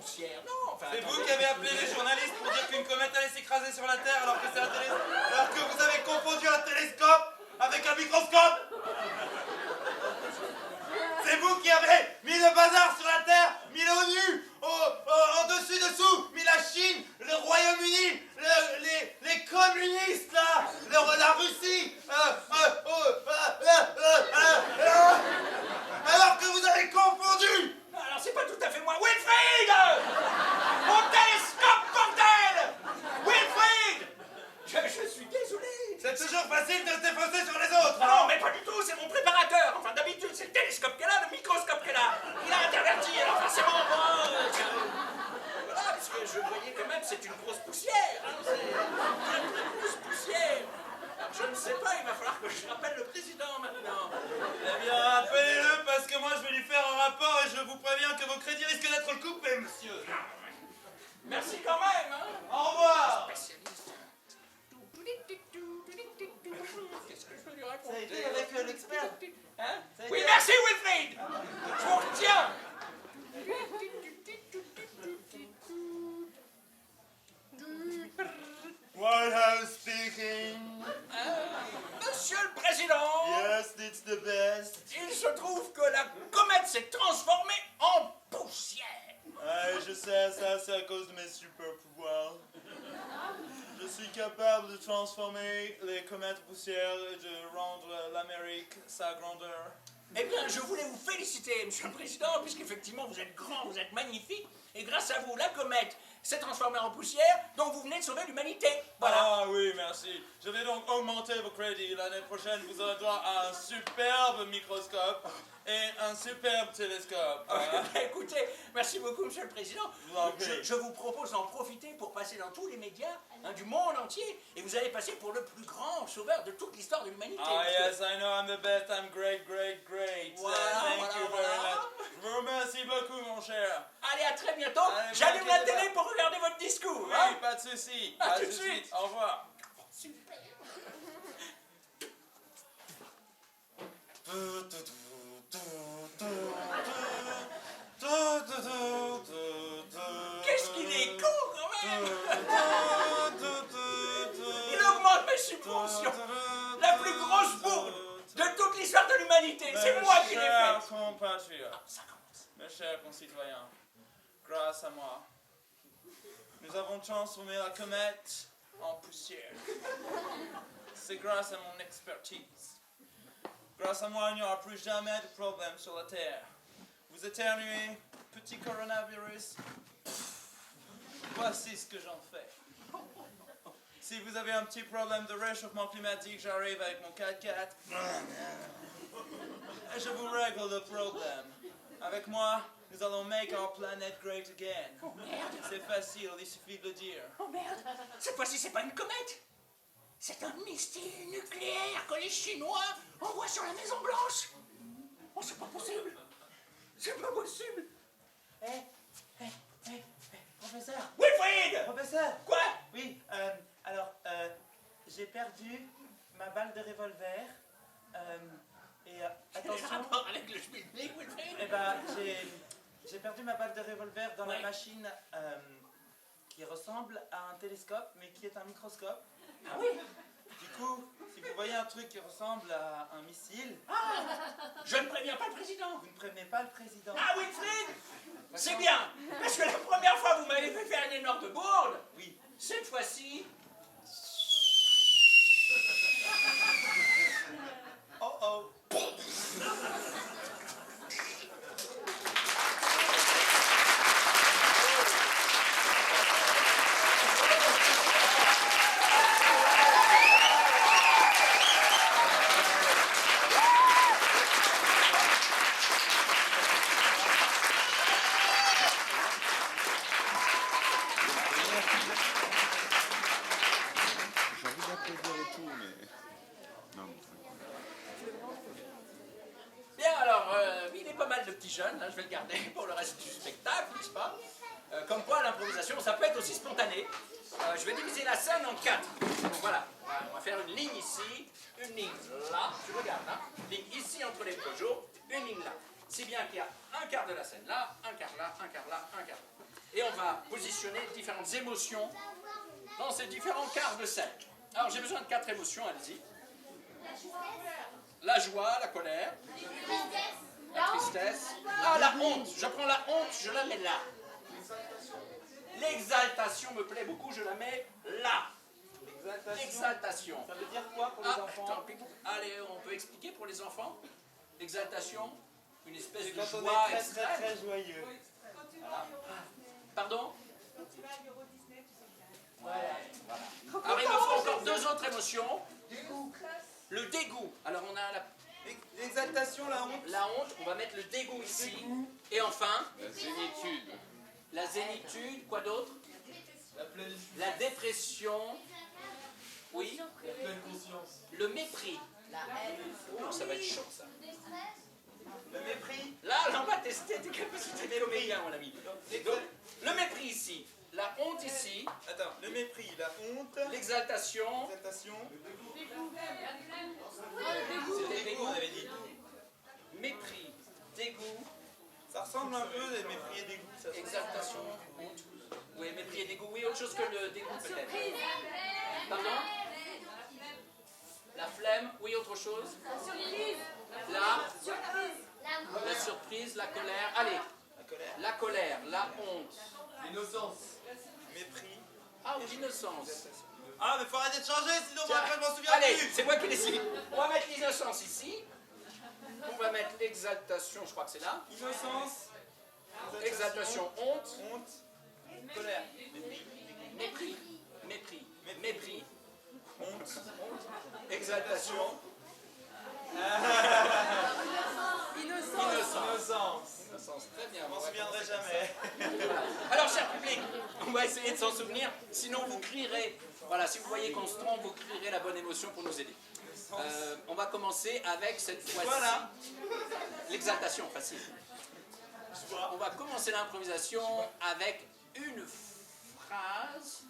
Poussière, non, enfin... C'est attendez. vous qui avez appelé les journalistes pour dire qu'une comète allait s'écraser sur la Terre alors que vous avez confondu un télescope avec un microscope. C'est vous qui avez mis le bazar sur la Terre, mis l'ONU en dessus-dessous, mis la Chine, le Royaume-Uni, les communistes là, la Russie, alors que vous avez confondu. Alors, c'est pas tout à fait moi. Wilfried! Mon télescope, bordel! Wilfried! Je suis désolé. C'est toujours facile de se défausser sur les autres. Non, mais pas du tout, c'est mon préparateur. Enfin, d'habitude, c'est le télescope qu'elle a, le microscope qu'elle a. Il a interverti, alors forcément, moi... Voilà, parce que je voyais quand même, c'est une grosse poussière. Hein, c'est une très grosse poussière. Alors, je ne sais pas, il va falloir que je rappelle le président maintenant. Eh bien, appelez-le parce que moi je vais lui faire un rapport et je vous préviens que vos crédits risquent d'être coupés, monsieur. Merci quand même, hein. Au revoir. Spécialiste. Qu'est-ce que je peux lui Ça a raconter? été avec l'expert. Hein? Ça a Oui, été- merci Wilfried. Je vous retiens. White House speaking. Monsieur le Président, Yes, it's the best. il se trouve que la comète s'est transformée en poussière. Ouais, je sais, ça c'est à cause de mes super pouvoirs. Je suis capable de transformer les comètes poussières et de rendre l'Amérique sa grandeur. Eh bien, je voulais vous féliciter, Monsieur le Président, puisqu'effectivement vous êtes grand, vous êtes magnifique, et grâce à vous, la comète s'est transformée en poussière, donc vous venez de sauver l'humanité. Voilà. Ah oui, merci. Je vais donc augmenter vos crédits. L'année prochaine, vous aurez droit à un superbe microscope et un superbe télescope. Voilà. Écoutez, merci beaucoup, Monsieur le Président. Je vous en prie. Je vous propose d'en profiter pour passer dans tous les médias du monde entier, et vous allez passer pour le plus grand sauveur de toute l'histoire de l'humanité. Ah parce que- yes, I know I'm the best. I'm great, great, great. Voilà, Thank voilà, you very voilà. much. Je vous remercie beaucoup, mon cher. Allez, à très bientôt. Allez, J'allume la inquiétez télé pas. pour regarder votre discours. Oui, hein. pas de souci. À Pas tout de de souci. suite. Au revoir. Super. Qu'est-ce qu'il est con quand même. Il augmente mes subventions. La plus grosse bourde de toute l'histoire de l'humanité. C'est moi qui l'ai Mes chers fait. compatriotes, Ça commence. mes chers concitoyens, grâce à moi, nous avons transformé la comète en poussière. C'est grâce à mon expertise. Grâce à moi, il n'y aura plus jamais de problème sur la Terre. Vous éternuez, petit coronavirus, voici ce que j'en fais. Si vous avez un petit problème de réchauffement climatique, j'arrive avec mon 4x4 et je vous règle le problème. Avec moi, nous allons make our planet great again. Oh merde. C'est facile, il suffit de le dire. Oh merde. Cette fois-ci, c'est pas une comète. C'est un missile nucléaire que les Chinois envoient sur la Maison Blanche. Oh, c'est pas possible. C'est pas possible. Professeur, Wilfried! professeur. Quoi? Oui, alors, j'ai perdu ma balle de revolver. Et Quel attention, rapport avec le schmilblick, Wilfried? eh ben, j'ai perdu ma balle de revolver dans la Ouais. machine qui ressemble à un télescope, mais qui est un microscope. Ah oui. Du coup, si vous voyez un truc qui ressemble à un missile, Je ne préviens pas le président. vous ne prévenez pas le président. Ah, Wilfried, c'est bien. Parce que la première fois, vous m'avez fait faire une énorme bourde. Oui. Cette fois-ci, Oh oh. J'ai envie d'applaudir et tout, mais... Non, mais Bien, alors, il est pas mal de petits jeunes, hein, je vais le garder pour le reste du spectacle, n'est-ce pas? Comme quoi, l'improvisation, ça peut être aussi spontané. Je vais diviser la scène en 4. Donc voilà, on va faire une ligne ici, une ligne là, tu regardes, hein, une ligne ici entre les projets, une ligne là. Si bien qu'il y a un quart de la scène là, un quart là, un quart là, un quart là. Et on va positionner différentes émotions dans ces différents quarts de scène. Alors j'ai besoin de 4 émotions, allez-y. La joie, la colère, la tristesse. Ah, la honte. Je prends la honte, je la mets là. L'exaltation me plaît beaucoup, je la mets là. L'exaltation. Ça veut dire quoi pour les Ah, enfants? tant pis. Allez, on peut expliquer pour les enfants. L'exaltation, une espèce C'est de quand on joie est très extrême. très très joyeux. Pardon? Alors il me faut encore 2 autres émotions. Le dégoût. Alors on a L'exaltation, la honte. la honte, on va mettre le dégoût ici. Et enfin, la zénitude. la zénitude, quoi d'autre? La plénitude. La dépression. Oui. La pleine conscience. Le mépris. Oh, ça va être chaud ça. Le mépris. Là, on va tester tes capacités méloméliennes, mon ami. Donc, le mépris ici. La honte ici. Attends, le mépris, la honte, L'exaltation. l'exaltation. C'était Dégoût, on avait dit. Mépris. Dégoût. Ça ressemble un peu des mépris et dégoût. Ça se- Exaltation. Honte. Oui, mépris et dégoût. Oui, autre chose que le dégoût peut-être. Pardon? La flemme. Oui, autre chose. La surprise, la colère. Allez, La colère. la colère, la honte. L'innocence. Mépris. Ah, ou l'innocence. Ah, mais faut arrêter de changer, sinon moi, après je m'en souviens Allez, plus. c'est moi qui décide. On va mettre l'innocence ici. On va mettre l'exaltation, je crois que c'est là. Innocence. Exaltation, honte, Honte. Colère. mépris, mépris, mépris, Honte. exaltation, Innocence. innocence. Très bien. Je m'en on va souviendrai commencer comme ça. jamais. Alors, cher public, on va essayer de s'en souvenir. Sinon, vous crierez. Voilà, si vous voyez qu'on se trompe, vous crierez la bonne émotion pour nous aider. On va commencer avec cette fois-ci Voilà. l'exaltation, facile. On va commencer l'improvisation avec une phrase.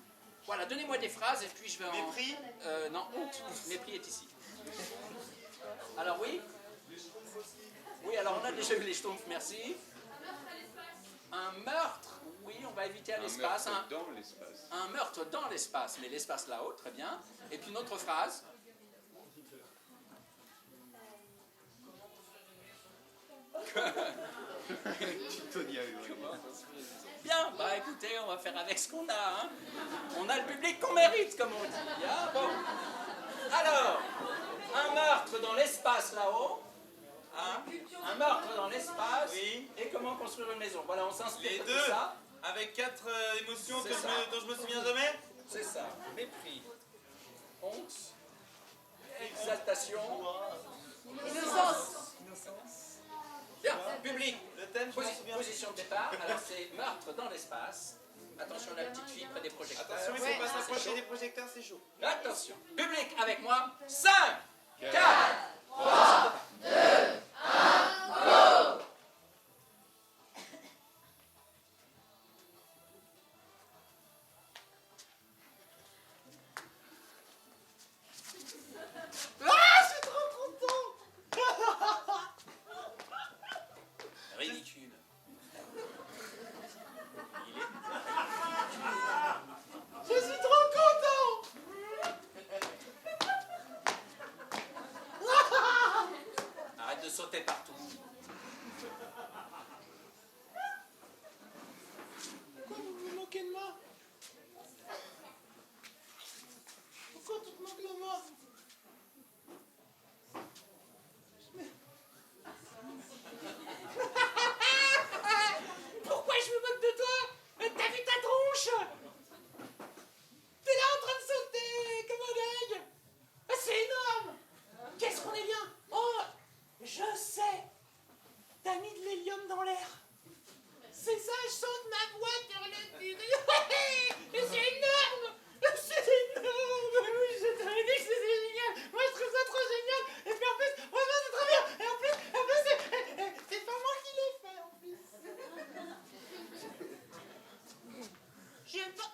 Voilà, donnez-moi des phrases et puis je vais en... Mépris. Non, honte. Mépris est ici. Alors oui. Oui, alors on a déjà eu les schtroumpfs, merci. Un meurtre, oui, on va éviter à l'espace. Dans l'espace. Un meurtre dans l'espace, mais l'espace là-haut, très bien. Et puis une autre phrase. Tony Ahuri. Bien, bah écoutez, on va faire avec ce qu'on a. Hein. On a le public qu'on mérite, comme on dit. Hein. Bon. Alors, un meurtre dans l'espace là-haut. Hein. Un meurtre dans l'espace. Oui. Et comment construire une maison. Voilà, on s'inspire Les de deux, tout ça. avec 4 émotions C'est dont ça. je me souviens jamais. C'est ça. Mépris, honte, exaltation, innocence. Bien, public. Le thème, je m'en souviens. Position de départ. Alors c'est meurtre dans l'espace. Attention, la petite fille près des projecteurs. Attention, il ne faut pas s'approcher des projecteurs, c'est chaud. Attention. Public avec moi. 5, 4, ridicule. Il est Je suis trop content. Arrête de sauter partout. Pourquoi vous vous moquez de moi? Pourquoi tu te moques de moi? Pourquoi je me moque de toi? T'as vu ta tronche? T'es là en train de sauter comme un dingue. C'est énorme. Qu'est-ce qu'on est bien. Oh, je sais. T'as mis de l'hélium dans l'air. C'est ça, je saute ma voix sur le pire. C'est énorme. C'est énorme. Oui, je t'avais dit que c'était génial. Moi, je trouve ça trop génial. Et puis en plus, vraiment, c'est trop bien. Et en plus, c'est pas moi qui l'ai fait, en plus. J'aime pas...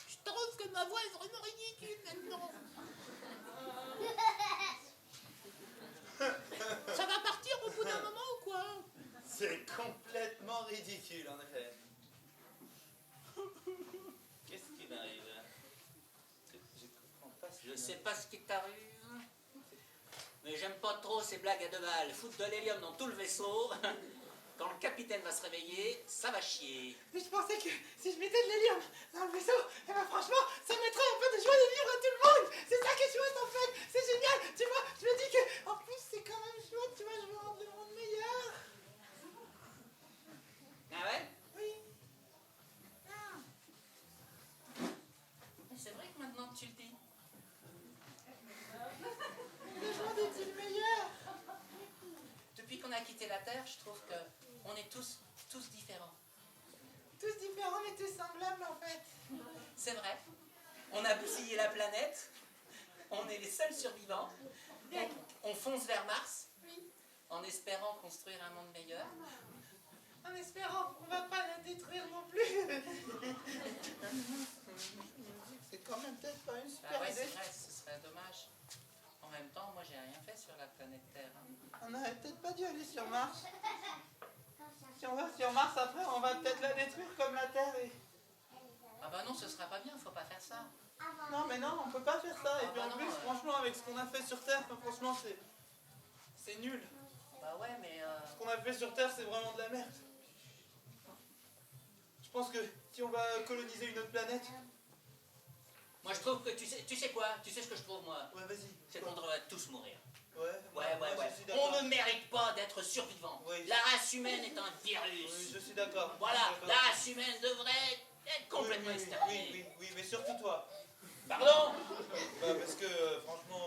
Je trouve que ma voix est vraiment ridicule maintenant. Ça va partir au bout d'un moment ou quoi? C'est complètement ridicule, en effet. Qu'est-ce qui m'arrive là? Je comprends pas ce Je sais pas ce qui t'arrive, mais j'aime pas trop ces blagues à deux balles. Foutre de l'hélium dans tout le vaisseau. Quand le capitaine va se réveiller, ça va chier. Mais je pensais que si je mettais de l'hélium dans le vaisseau, eh ben franchement, ça mettrait un peu de joie de vivre à tout le monde. C'est ça qui est chouette en fait. C'est génial. Tu vois, je me dis que en plus c'est quand même chouette. Tu vois, je veux rendre le monde meilleur. Ah ouais? Oui. C'est vrai que maintenant que tu le dis. Le monde est-il meilleur? Depuis qu'on a quitté la Terre, je trouve que on est tous différents. Tous différents mais tous semblables en fait. C'est vrai. On a bousillé la planète. On est les seuls survivants. On fonce vers Mars. Oui. En espérant construire un monde meilleur. En espérant qu'on va pas la détruire non plus. C'est quand même peut-être pas une super Ah ouais, c'est idée. vrai, ce serait dommage. En même temps, moi j'ai rien fait sur la planète Terre. Hein. On aurait peut-être pas dû aller sur Mars. Si on va sur Mars après, on va peut-être la détruire comme la Terre et... Ah bah non, ce sera pas bien, faut pas faire ça. Non mais non, on peut pas faire ça. Et puis bah en non, plus, ouais. franchement, avec ce qu'on a fait sur Terre, franchement, c'est nul. Bah ouais, mais Ce qu'on a fait sur Terre, c'est vraiment de la merde. Je pense que si on va coloniser une autre planète... moi je trouve que tu sais quoi? Tu sais ce que je trouve moi? Ouais, vas-y. C'est qu'on devrait tous mourir. Ouais, Ouais. je suis d'accord. On ne mérite pas d'être survivant. Oui. La race humaine est un virus. Oui, je suis d'accord. Voilà, Je suis la d'accord. race humaine devrait être complètement oui, exterminée. oui, mais surtout toi. Pardon? Bah, parce que, franchement...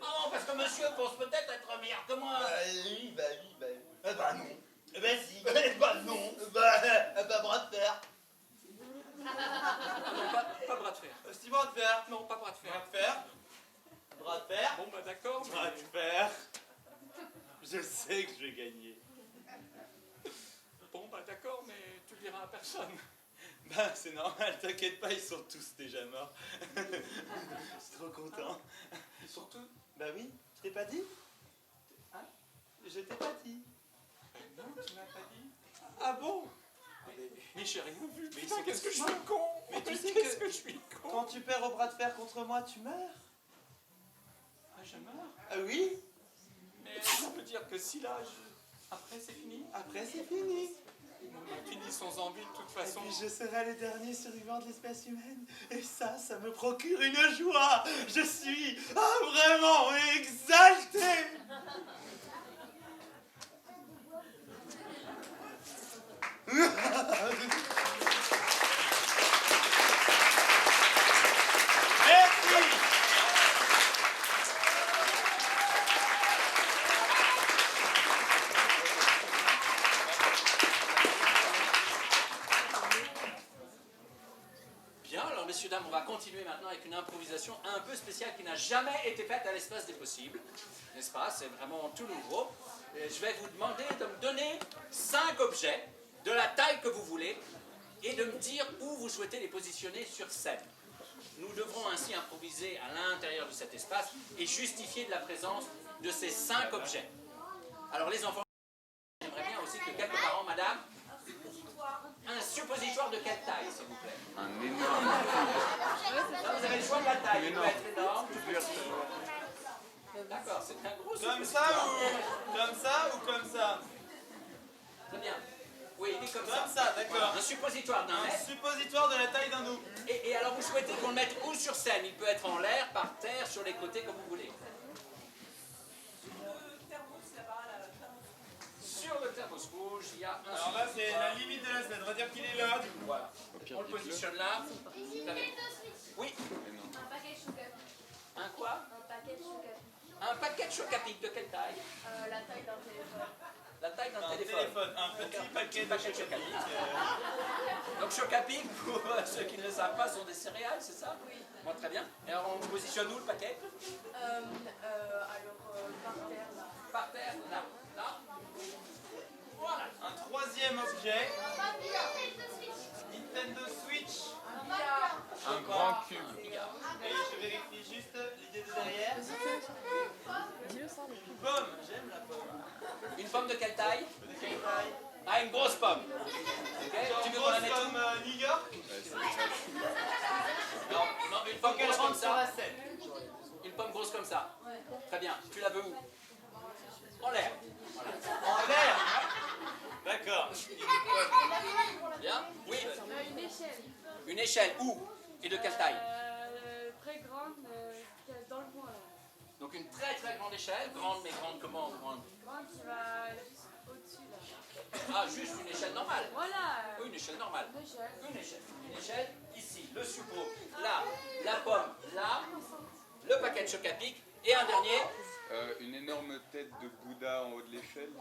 Oh, parce que monsieur pense peut-être être meilleur que moi. oui. Bah non. Bah si. Bah non. Bah bras de fer. Non, pas bras de fer. Si bras de fer. Non, pas bras de fer. Bras de fer. Bras de fer. Bon, bah d'accord. Bras de fer. Je sais que je vais gagner. Bon, bah d'accord, mais tu le diras à personne. Bah c'est normal, t'inquiète pas, ils sont tous déjà morts. Je suis trop content. Surtout. Bah oui, je t'ai pas dit? Hein? Je t'ai pas dit. Non, tu m'as pas dit. Ah bon? Mais j'ai rien vu. Mais Putain, c'est qu'est-ce que je possible. suis con. Mais tu sais qu'est-ce que- je suis con. Quand tu perds au bras de fer contre moi, tu meurs. Ah, je meurs. Ah oui? Mais ça veut dire que si là, Après, c'est fini. Après, c'est fini. Finissons-en vite, de toute Et façon. puis je serai le dernier survivant de l'espèce humaine. Et ça me procure une joie. Je suis vraiment exalté. Merci. Bien, alors messieurs, dames, on va continuer maintenant avec une improvisation un peu spéciale qui n'a jamais été faite à l'espace des possibles. N'est-ce pas? C'est vraiment tout nouveau. Et je vais vous demander de me donner 5 objets de la taille que vous voulez et de me dire où vous souhaitez les positionner sur scène. Nous devrons ainsi improviser à l'intérieur de cet espace et justifier de la présence de ces 5 objets. Alors les enfants, j'aimerais bien aussi que quelques parents, madame, un suppositoire de quelle taille, s'il vous plaît? Un énorme. Là, vous avez le choix de la taille. Il peut être énorme. Plusieurs. D'accord, c'est un gros Comme suppositoire. ça ou comme ça? Très bien. Oui, il est comme Comme ça, d'accord. Un suppositoire d'un Un mètre. suppositoire de la taille d'un nous. Et alors, vous souhaitez qu'on le mette où sur scène? Il peut être en l'air, par terre, sur les côtés, comme vous voulez. Sur le thermos rouge, il y a un Alors là, c'est suppositoire. la limite de la scène. On va dire qu'il est là. Voilà. Au pire, On le dites-le. positionne là. Ici, Très bien. Nintendo Switch. Oui. Mais non. Un paquet de choucas. Un quoi? Un paquet de choucas. Un paquet de Chocapic. De quelle taille? La taille d'un téléphone. La taille d'un Un téléphone. téléphone, un petit paquet de Chocapic. Donc Chocapic, pour ceux qui ne le savent pas, sont des céréales, c'est ça? Oui. Bon, très bien. Et alors on positionne où le paquet? Alors, par terre, là. Par terre, là. Là. Voilà. Un troisième objet. Nintendo Switch. Nintendo Switch. Un grand cube. Et je vérifie juste l'idée de derrière. Une pomme. J'aime la pomme. Une pomme de quelle taille? De quelle taille? Ah, une grosse pomme. Ok. Tu veux qu'on la Grosse mette où? comme New York. Non, non, une pomme Qu'elle grosse comme rentre sur la ça. scène. Une pomme grosse comme ça. Très bien. Tu la veux où? En l'air. Voilà. En l'air. D'accord. Bien? Oui. Une échelle. Une échelle où? Et de quelle taille? Très grande, dans le coin là. Donc une très très grande échelle. Grande, mais grande comment? Grande. Grande qui va juste au-dessus là. Ah, juste une échelle normale. Voilà. Oui, une échelle normale. Une échelle. Une échelle. Une échelle ici. Le suppôt là. La pomme là. Le paquet de Chocapic. Et un dernier. Une énorme tête de Bouddha en haut de l'échelle.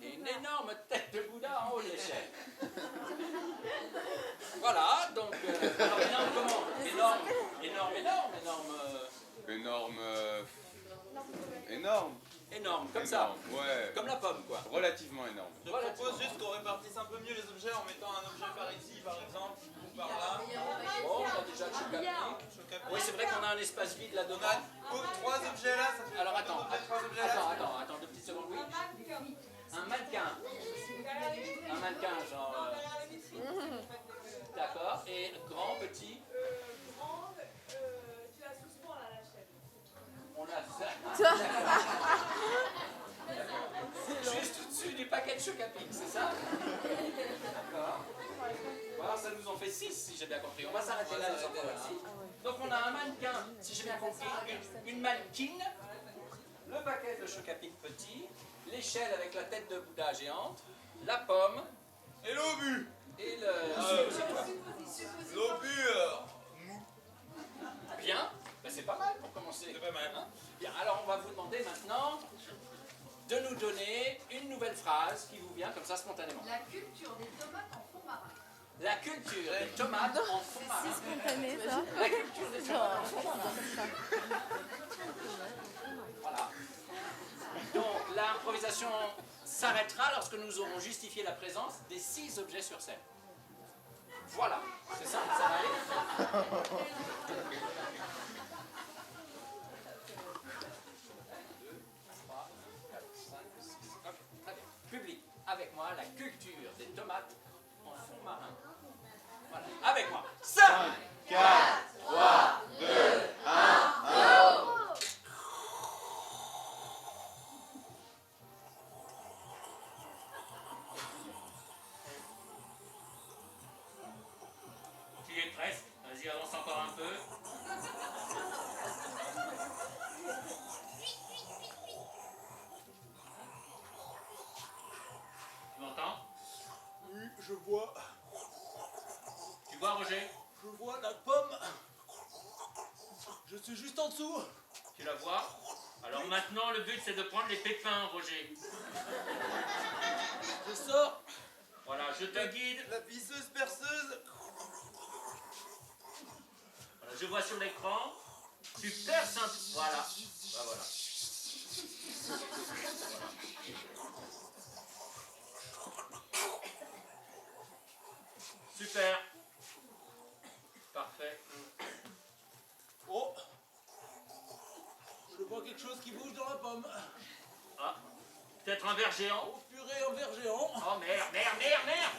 Et une énorme tête de Bouddha en haut de l'échelle. Voilà, donc. Alors, énorme comment? Énorme. Énorme. Énorme. Énorme, comme ça. Énorme, ouais. Comme la pomme, quoi. Relativement énorme. Je propose juste qu'on répartisse un peu mieux les objets en mettant un objet par ici, par exemple, ou par là. Bon, on a déjà le Chocapic. Chocapic. Oui, c'est vrai qu'on a un espace vide là On dedans. a 3 objets là, ça fait Alors combien attends, d'objets, 3 objets là. attends, 2 petites secondes, oui. Un mannequin. Un mannequin, genre. D'accord. Et grand, petit. Tu la suspends là, la chaîne. On a ça. Juste au-dessus du paquet de Chocapic, c'est ça? D'accord. Voilà, ça nous en fait 6 si j'ai bien compris. On va s'arrêter là, les enfants, merci. Donc on a un mannequin, si j'ai bien compris, une mannequin, le paquet de Chocapic petit, l'échelle avec la tête de Bouddha géante, la pomme Et l'obus. et le suppositoire. L'obus. Bien, ben, c'est pas mal pour commencer. C'est pas mal. Hein? Bien, alors on va vous demander maintenant de nous donner une nouvelle phrase qui vous vient comme ça spontanément. La culture des tomates en fond marin. La culture des tomates en fond marin. Spontané ça. La culture des tomates en fond marin. Voilà. Donc l'improvisation s'arrêtera lorsque nous aurons justifié la présence des 6 objets sur scène. Voilà, c'est ça, ça va aller. 3, 4, 5, 6. Ok, très bien. Public, avec moi, la culture des tomates en fond marin. Voilà, avec moi. 5, 4, 3, 2, 1, 0. suis juste en dessous. Tu la vois? Alors maintenant, le but, c'est de prendre les pépins, Roger. Je sors Voilà, je te guide. la pisseuse perceuse. Voilà, je vois sur l'écran. Tu perces un... Voilà. Bah, voilà. Super. Parfait. Oh, je vois quelque chose qui bouge dans la pomme. Ah, peut-être un ver géant. Oh purée, un ver géant. Oh merde, merde, merde, merde.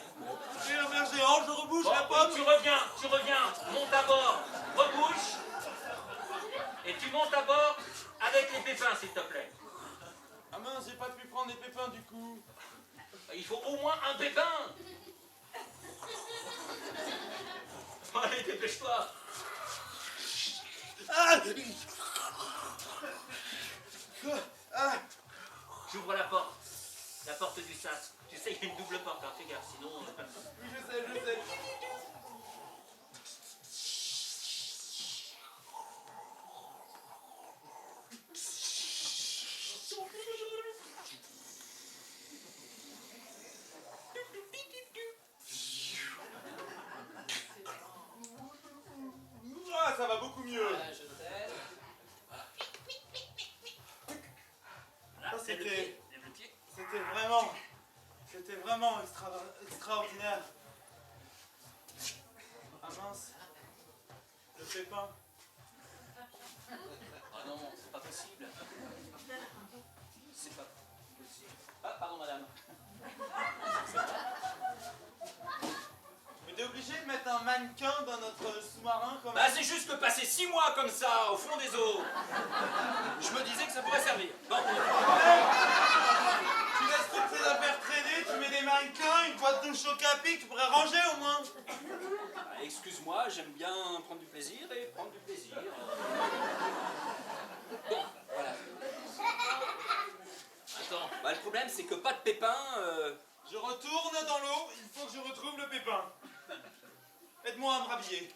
Et un ver géant, je rebouche Bon, la pomme. tu reviens, monte à bord, rebouche, et tu montes à bord avec les pépins, s'il te plaît. Ah mince, j'ai pas pu prendre les pépins du coup. Il faut au moins un pépin. Allez, dépêche-toi. Ah, ah. J'ouvre la porte du sas. Tu sais, il y a une double porte, hein, fais gaffe, sinon... Oui, je sais. Ah, ça va beaucoup mieux. Voilà, je t'aide. Voilà, Ça, lève le c'était- pied, lève le pied. C'était vraiment extraordinaire. Ah mince, le pépin. Ah non, c'est pas possible. C'est pas possible. Ah, pardon, madame. Mais t'es obligé de mettre un mannequin dans notre sous-marin comme Bah, c'est juste que passer 6 mois comme ça, au fond des eaux, je me disais que ça pourrait servir. Bon. Tu laisses toutes tes affaires traîner, tu mets des mannequins, une boîte de choc à pic, tu pourrais ranger au moins. Bah, excuse-moi, j'aime bien prendre du plaisir et prendre du plaisir. Bon, voilà. Attends, bah, le problème c'est que pas de pépins. Je retourne dans l'eau, il faut que je retrouve le pépin. Aide-moi à me rhabiller.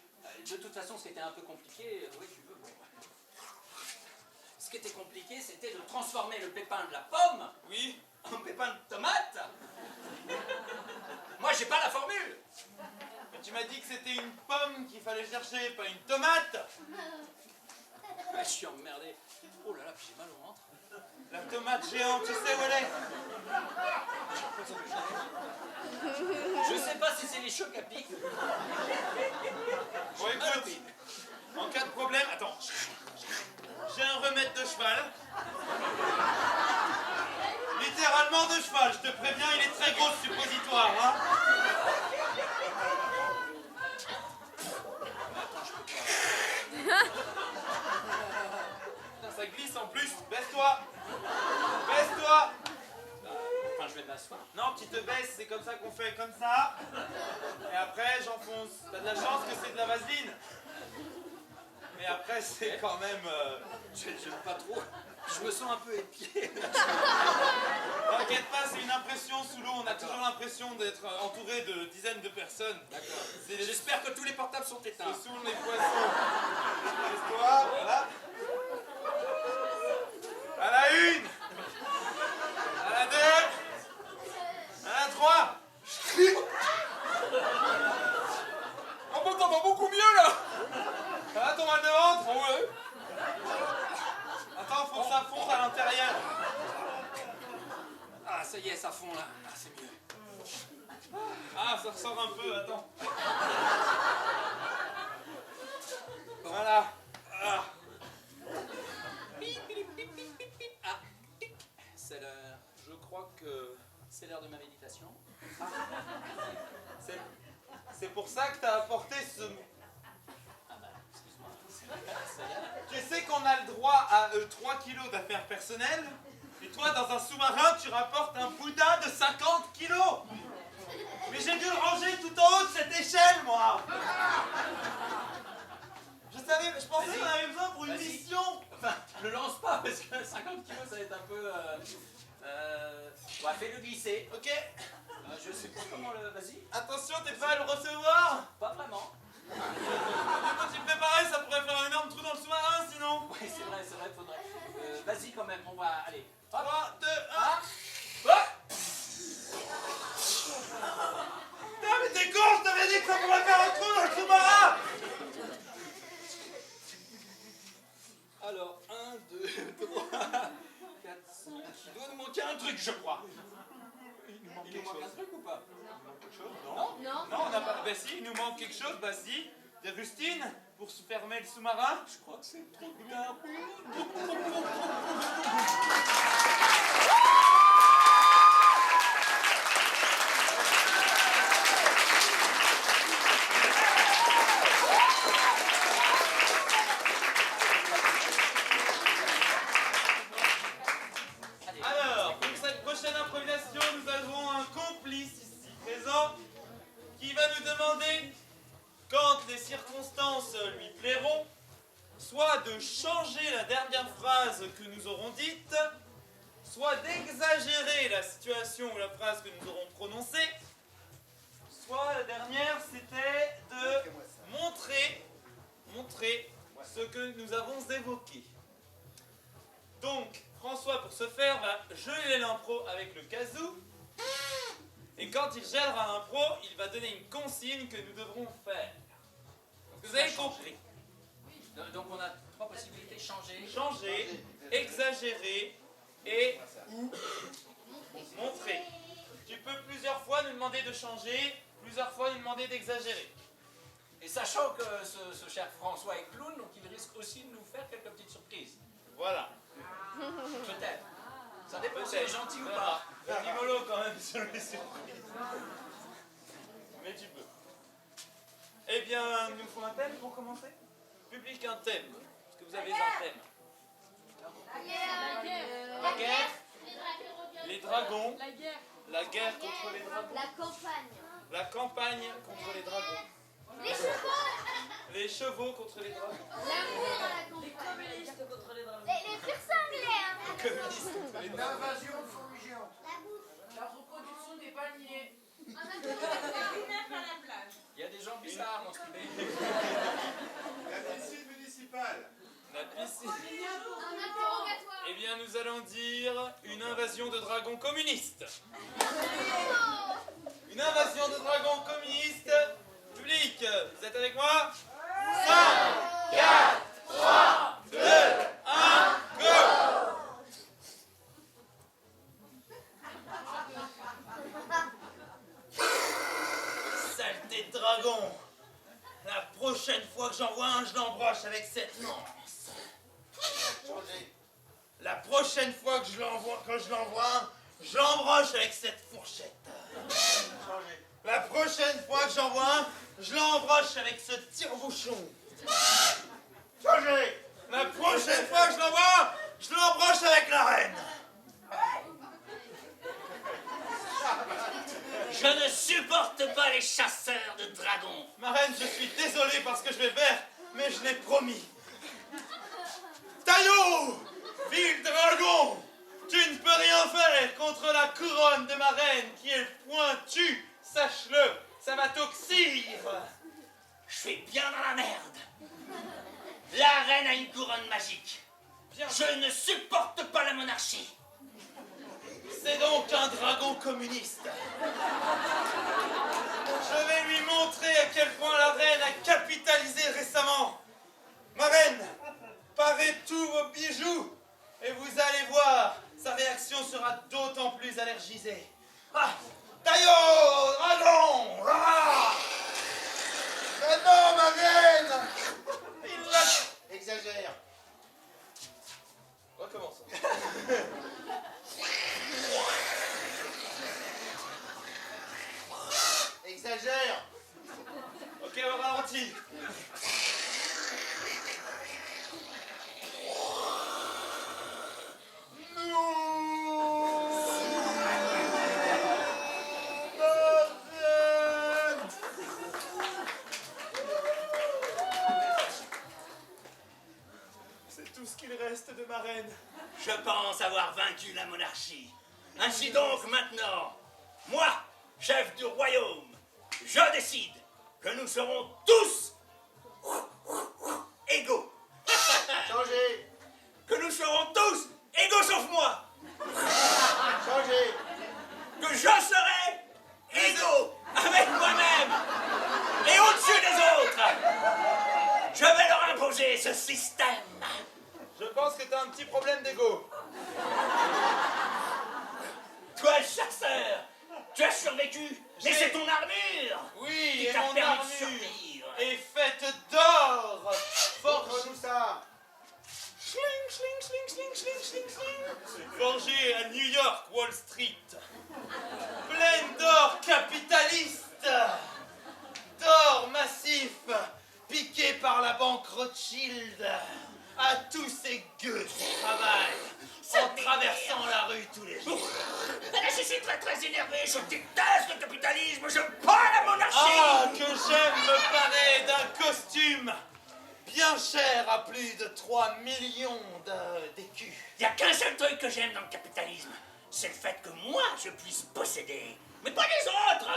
De toute façon, ce qui était un peu compliqué, oui, tu veux, bon. Ce qui était compliqué, c'était de transformer le pépin de la pomme Oui. en pépin de tomate. Moi, j'ai pas la formule. Mais tu m'as dit que c'était une pomme qu'il fallait chercher, pas une tomate. Ah, je suis emmerdé. Oh là là, puis j'ai mal au ventre. La tomate géante, tu sais où elle est? Je sais pas si c'est les chocs à pic. Bon écoute, en cas de problème, attends. J'ai un remède de cheval. Littéralement de cheval, je te préviens, il est très gros ce suppositoire, hein. Putain, ça glisse en plus. Baisse-toi. Baisse-toi. Enfin, je vais m'asseoir. Non, tu te baisses, c'est comme ça qu'on fait, comme ça. Et après, j'enfonce. T'as de la chance que c'est de la vaseline. Mais après, c'est quand même... J'aime pas trop. Je me sens un peu épié. T'inquiète pas, c'est une impression sous l'eau. On a toujours l'impression d'être entouré de dizaines de personnes. D'accord. C'est les... J'espère que tous les portables sont éteints. Ce sont les poissons. Baisse-toi, voilà. À la une. À la deux. À la trois. Oh, bon, ça va beaucoup mieux là. Ça va ton mal de ventre? Ouais. Attends, faut que ça fonde à l'intérieur. Ah, ça y est, ça fond là. Ah, c'est mieux. Ah, ça ressort un peu, attends. Voilà. Ah. Ah, c'est l'heure. Je crois que C'est l'heure de ma méditation. c'est pour ça que t'as apporté ce... Ah bah, excuse-moi. Ça y est. Tu sais qu'on a le droit à 3 kilos d'affaires personnelles, et toi, dans un sous-marin, tu rapportes un Bouddha de 50 kilos. Mais j'ai dû le ranger tout en haut de cette échelle, moi. Je pensais qu'on avait besoin pour une Vas-y. mission. Enfin, le lance pas parce que 50 kilos, ça va être un peu... Ouais, fais-le glisser. Ok. Je sais pas comment le... Vas-y. Attention, t'es pas à le recevoir. Pas vraiment. Quand tu me fais pareil, ça pourrait faire un énorme trou dans le sous-marin, sinon. Allez. 3, 2, 1. Ah. Putain, mais t'es con, je t'avais dit que ça pourrait faire un trou dans le sous-marin. Alors, 1, 2, 3, 4, 5. Il doit nous manquer un truc, je crois. Il nous manque un truc ou pas? Non. Non, on n'a pas. Bah si, il nous manque quelque chose, bah si. Des rustines pour se fermer le sous-marin. Je crois que c'est trop tard. Alors, pour cette prochaine improvisation, nous avons un complice ici présent qui va nous demander, quand les circonstances lui plairont, soit de changer la dernière phrase que nous aurons dite, soit d'exagérer la situation ou la phrase que nous aurons prononcée, soit la dernière, c'était de montrer ce que nous avons évoqué. Donc, François, pour ce faire, va geler l'impro avec le kazoo. Et quand il gèlera l'impro, il va donner une consigne que nous devrons faire. Vous avez compris. Donc on a trois possibilités, changer. Changer, exagérer et ou montrer. Tu peux plusieurs fois nous demander de changer, plusieurs fois nous demander d'exagérer. Et sachant que ce cher François est clown, donc il risque aussi de nous faire quelques petites surprises. Voilà. Peut-être. Ça dépend si Peut-être. c'est gentil ou Voilà. pas. C'est rigolo quand même sur les surprises. Mais tu peux. Eh bien, il nous faut un thème pour commencer. Public, un thème. Est-ce que vous avez un thème? La guerre. Les dragons. La guerre. La guerre contre les dragons. La campagne. La campagne contre les dragons. Les chevaux. Les chevaux contre les dragons. L'amour à la campagne. Les purs sanglés. Les communistes contre les dragons. L'invasion de fourmis géantes. La reproduction des palmiers. Il y a des gens bizarres dans ce pays. La piscine municipale. La piscine. Un interrogatoire. Eh bien, nous allons dire une invasion de dragons communistes. Une invasion de dragons communistes. Public, vous êtes avec moi? 5, 4, 3, 2, 1, go! Saleté de dragon! La prochaine fois que j'en vois un, je l'embroche avec cette lance. La prochaine fois que je l'envoie un, je l'embroche avec cette fourchette. La prochaine fois que j'en vois un, je l'embroche avec ce tire-bouchon. Changez. La prochaine fois que je l'envoie un, je l'embroche avec la reine. Je ne supporte pas les chasseurs de dragons. Ma reine, je suis désolé parce que je vais faire, mais je l'ai promis. Taillot, vil dragon, tu ne peux rien faire contre la couronne de ma reine qui est pointue. Sache-le, ça va t'oxyre. Je suis bien dans la merde. La reine a une couronne magique. Bien. Je ne supporte pas la monarchie. C'est donc un dragon communiste. Je vais lui montrer à quel point la reine a capitalisé récemment. Ma reine, parez tous vos bijoux et vous allez voir, sa réaction sera d'autant plus allergisée. Ah, Taillot, dragon! Ah, Mais non, ma reine! il l'a... Exagère. Recommençons. Exagère. Ok, on ralentit. C'est tout ce qu'il reste de ma reine. Je pense avoir vaincu la monarchie. Ainsi donc, maintenant, moi, chef du royaume, je décide que nous serons tous égaux. Changez. Que nous serons tous égaux sauf moi. système. Je pense que t'as un petit problème d'ego. Toi, le chasseur, tu as survécu, mais c'est ton armure Oui, qui et t'a mon permis de armure survivre. est faite d'or. Montre-nous ça. Schling, schling, schling, schling, schling, schling, schling. Forgé à New York, Wall Street. Pleine d'or capitaliste. D'or massif, piqué par la banque Rothschild. À tous ces gueux qui travaillent en traversant la rue tous les jours. Je suis très très énervé, je déteste le capitalisme, je pas la monarchie. Ah, que j'aime me parer d'un costume bien cher à plus de 3 millions d'écus. Il n'y a qu'un seul truc que j'aime dans le capitalisme, c'est le fait que moi je puisse posséder, mais pas les autres.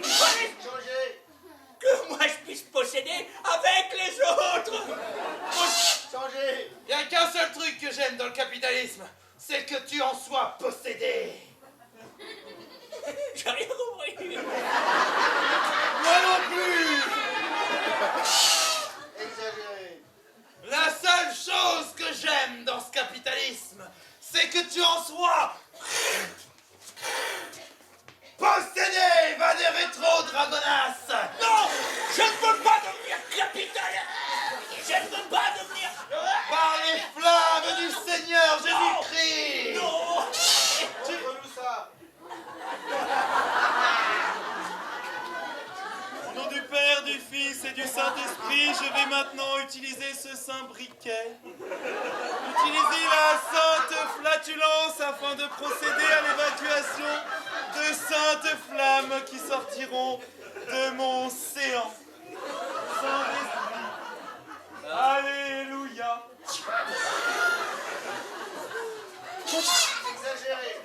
Changez. Que moi je puisse posséder avec les autres. Changez. Il n'y a qu'un seul truc que j'aime dans le capitalisme, c'est que tu en sois possédé. J'ai rien compris. Moi non plus. Exagéré. La seule chose que j'aime dans ce capitalisme, c'est que tu en sois possédé, va des rétro-dragonasses. Non, je ne veux pas devenir capitaliste. Je ne veux pas devenir... Par les flammes du Seigneur Jésus-Christ. Non. Montre-nous ça. Au nom du Père, du Fils et du Saint-Esprit, je vais maintenant utiliser ce saint briquet. Utiliser la sainte flatulence afin de procéder à l'évacuation de saintes flammes qui sortiront de mon séant. Saint-Esprit. Alléluia. Exagéré.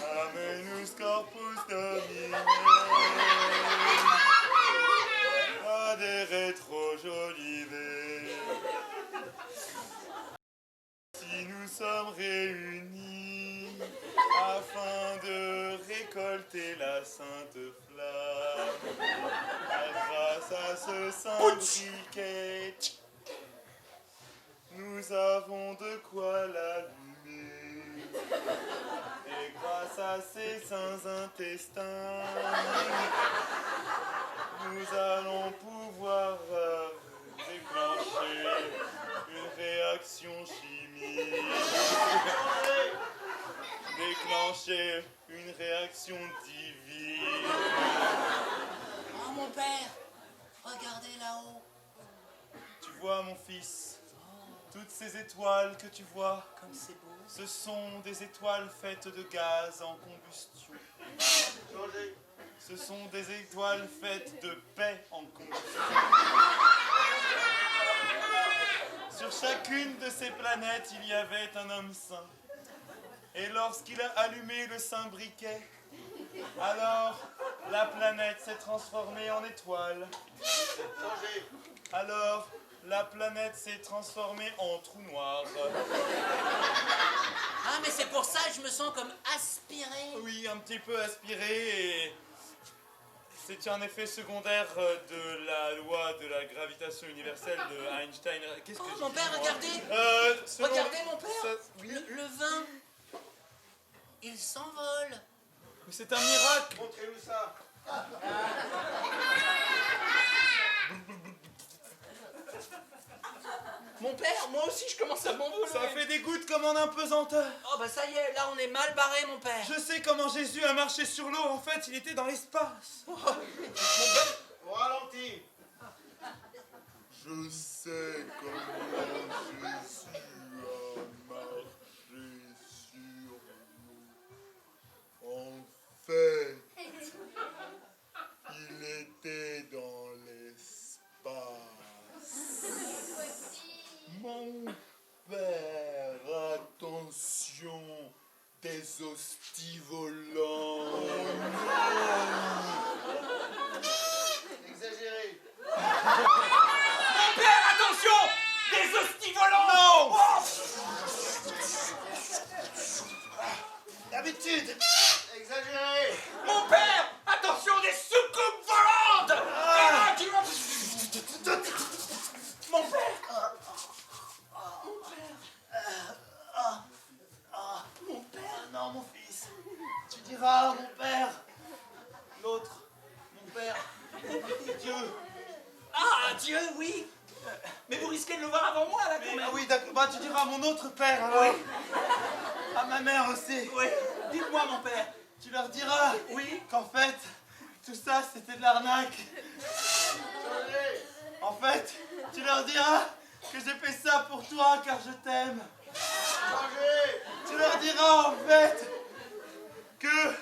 Amenus corpus Domini. Adere trop jolive. Si nous sommes réunis afin de récolter la sainte flamme, grâce à ce saint briquet, nous avons de quoi l'allumer. Et grâce à ces saints intestins, nous allons pouvoir déclencher une réaction chimique. Déclencher une réaction divine. Oh, mon père, regardez là-haut. Tu vois, mon fils, toutes ces étoiles que tu vois, Comme c'est beau. ce sont des étoiles faites de gaz en combustion. Changez. Ce sont des étoiles faites de paix en combustion. Sur chacune de ces planètes, il y avait un homme saint. Et lorsqu'il a allumé le saint briquet, alors la planète s'est transformée en étoile. Changez. Alors la planète s'est transformée en trou noir. Ah, mais c'est pour ça que je me sens comme aspiré. Oui, un petit peu aspiré et c'est un effet secondaire de la loi de la gravitation universelle de Einstein. Qu'est-ce que Oh, je mon dis, père, moi regardez. Selon- Regardez, mon père. ça- oui. Le vin, il s'envole. Mais c'est un miracle. Montrez-nous ça. Mon père, moi aussi je commence à m'envoler. Ça fait des gouttes comme en impesanteur. Oh bah ça y est, là on est mal barré mon père. Je sais comment Jésus a marché sur l'eau. En fait, il était dans l'espace. Au ralenti. Je sais comment Jésus a marché sur l'eau. En fait, il était dans l'espace. Mon père, attention, des hosties volants. Exagéré. Mon père, attention, des hosties volants. Non. Dieu, oui. Mais vous risquez de le voir avant moi, là, quand Ah même. oui, d'accord. Bah, tu diras à mon autre père, alors. Oui. À ma mère aussi. Oui. Dites-moi, mon père. Tu leur diras Oui. qu'en fait, tout ça, c'était de l'arnaque. En fait, tu leur diras que j'ai fait ça pour toi, car je t'aime. Tu leur diras, en fait, que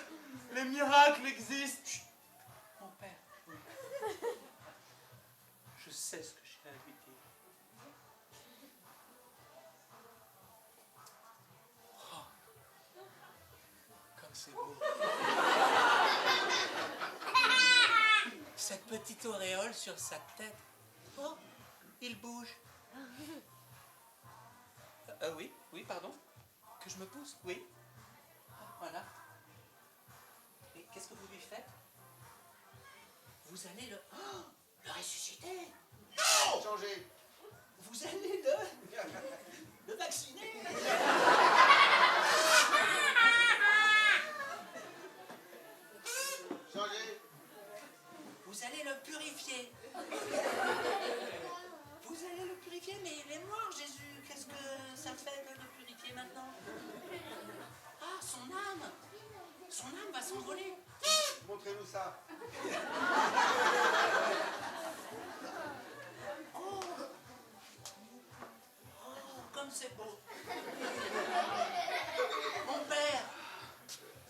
les miracles existent. Chut. Mon père. Je sais ce que j'ai à lui dire. Oh. Comme c'est beau. Cette petite auréole sur sa tête. Oh, il bouge. Oui, oui, pardon. Que je me pousse, oui. Voilà. Et qu'est-ce que vous lui faites? Vous allez le ressusciter. Non! Changer. Vous allez le vacciner. Changer. Vous allez le purifier. Vous allez le purifier, mais il est mort, Jésus. Qu'est-ce que ça fait de le purifier maintenant? Ah, son âme. Son âme va s'envoler. Montrez-nous ça. Oh, comme c'est beau.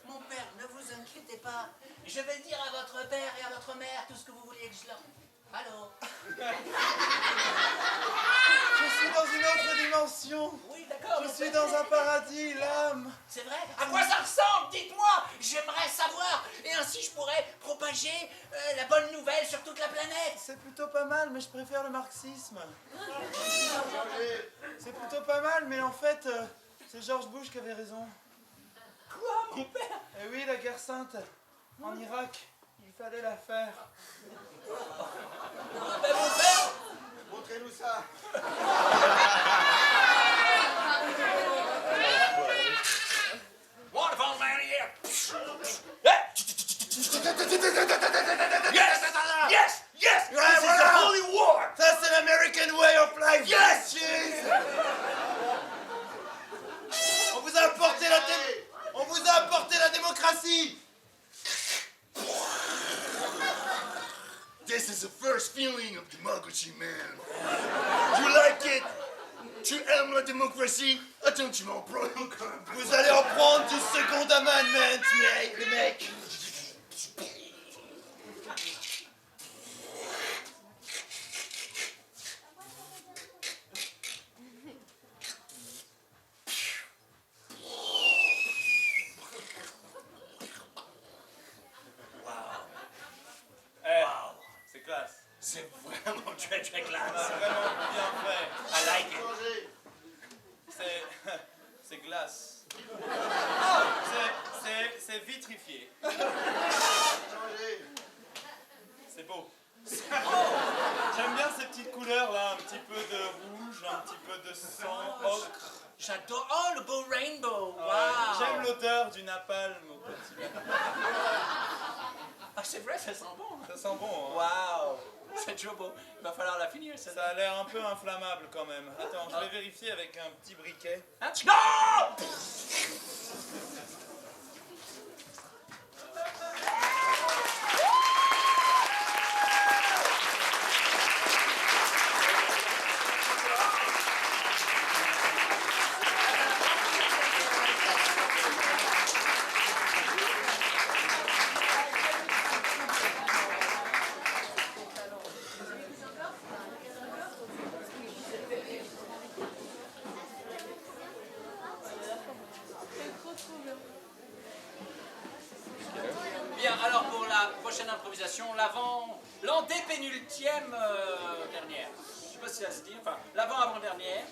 Mon père, ne vous inquiétez pas. Je vais dire à votre père et à votre mère tout ce que vous vouliez que je leur... Allô? Je suis dans une autre dimension. Oui, d'accord. Je suis dans un paradis, l'âme. C'est vrai? À quoi ça ressemble? Dites-moi! J'aimerais savoir! Et ainsi je pourrais propager la bonne nouvelle sur toute la planète! C'est plutôt pas mal, mais je préfère le marxisme. Changer. C'est plutôt pas mal, mais en fait, c'est George Bush qui avait raison. Quoi, mon père? Eh oui, la guerre sainte, en Irak, il fallait la faire. Mais mon père! Montrez-nous ça. Wonderful man here. Yes! Yes! Yes! This is the voilà. holy war! Ça, c'est l'American way of life. Yes! Jeez. On vous a apporté on vous a apporté la démocratie. This is the first feeling of democracy, man. You like it? Tu aimes la démocratie? Attends, tu m'en prends encore un peu. Vous allez en prendre du second amendment, les mecs. C'est classe. C'est vraiment très très classe. Vraiment bien fait. I like it. Changer. C'est glace. C'est vitrifié. Changer. C'est beau. J'aime bien ces petites couleurs là, un petit peu de rouge, un petit peu de sang, ocre. J'adore... Oh, le beau rainbow! Ouais, Wow! j'aime l'odeur du napalm au petit. Ah, c'est vrai, ça sent bon. Ça sent bon, hein. Waouh! C'est toujours beau. Il va falloir la finir, Ça celle-là. a l'air un peu inflammable quand même. Attends, je vais vérifier avec un petit briquet. Hein? Non! Bien, alors pour la prochaine improvisation, l'antépénultième dernière. Je ne sais pas si ça se dit, enfin, l'avant-avant-dernière.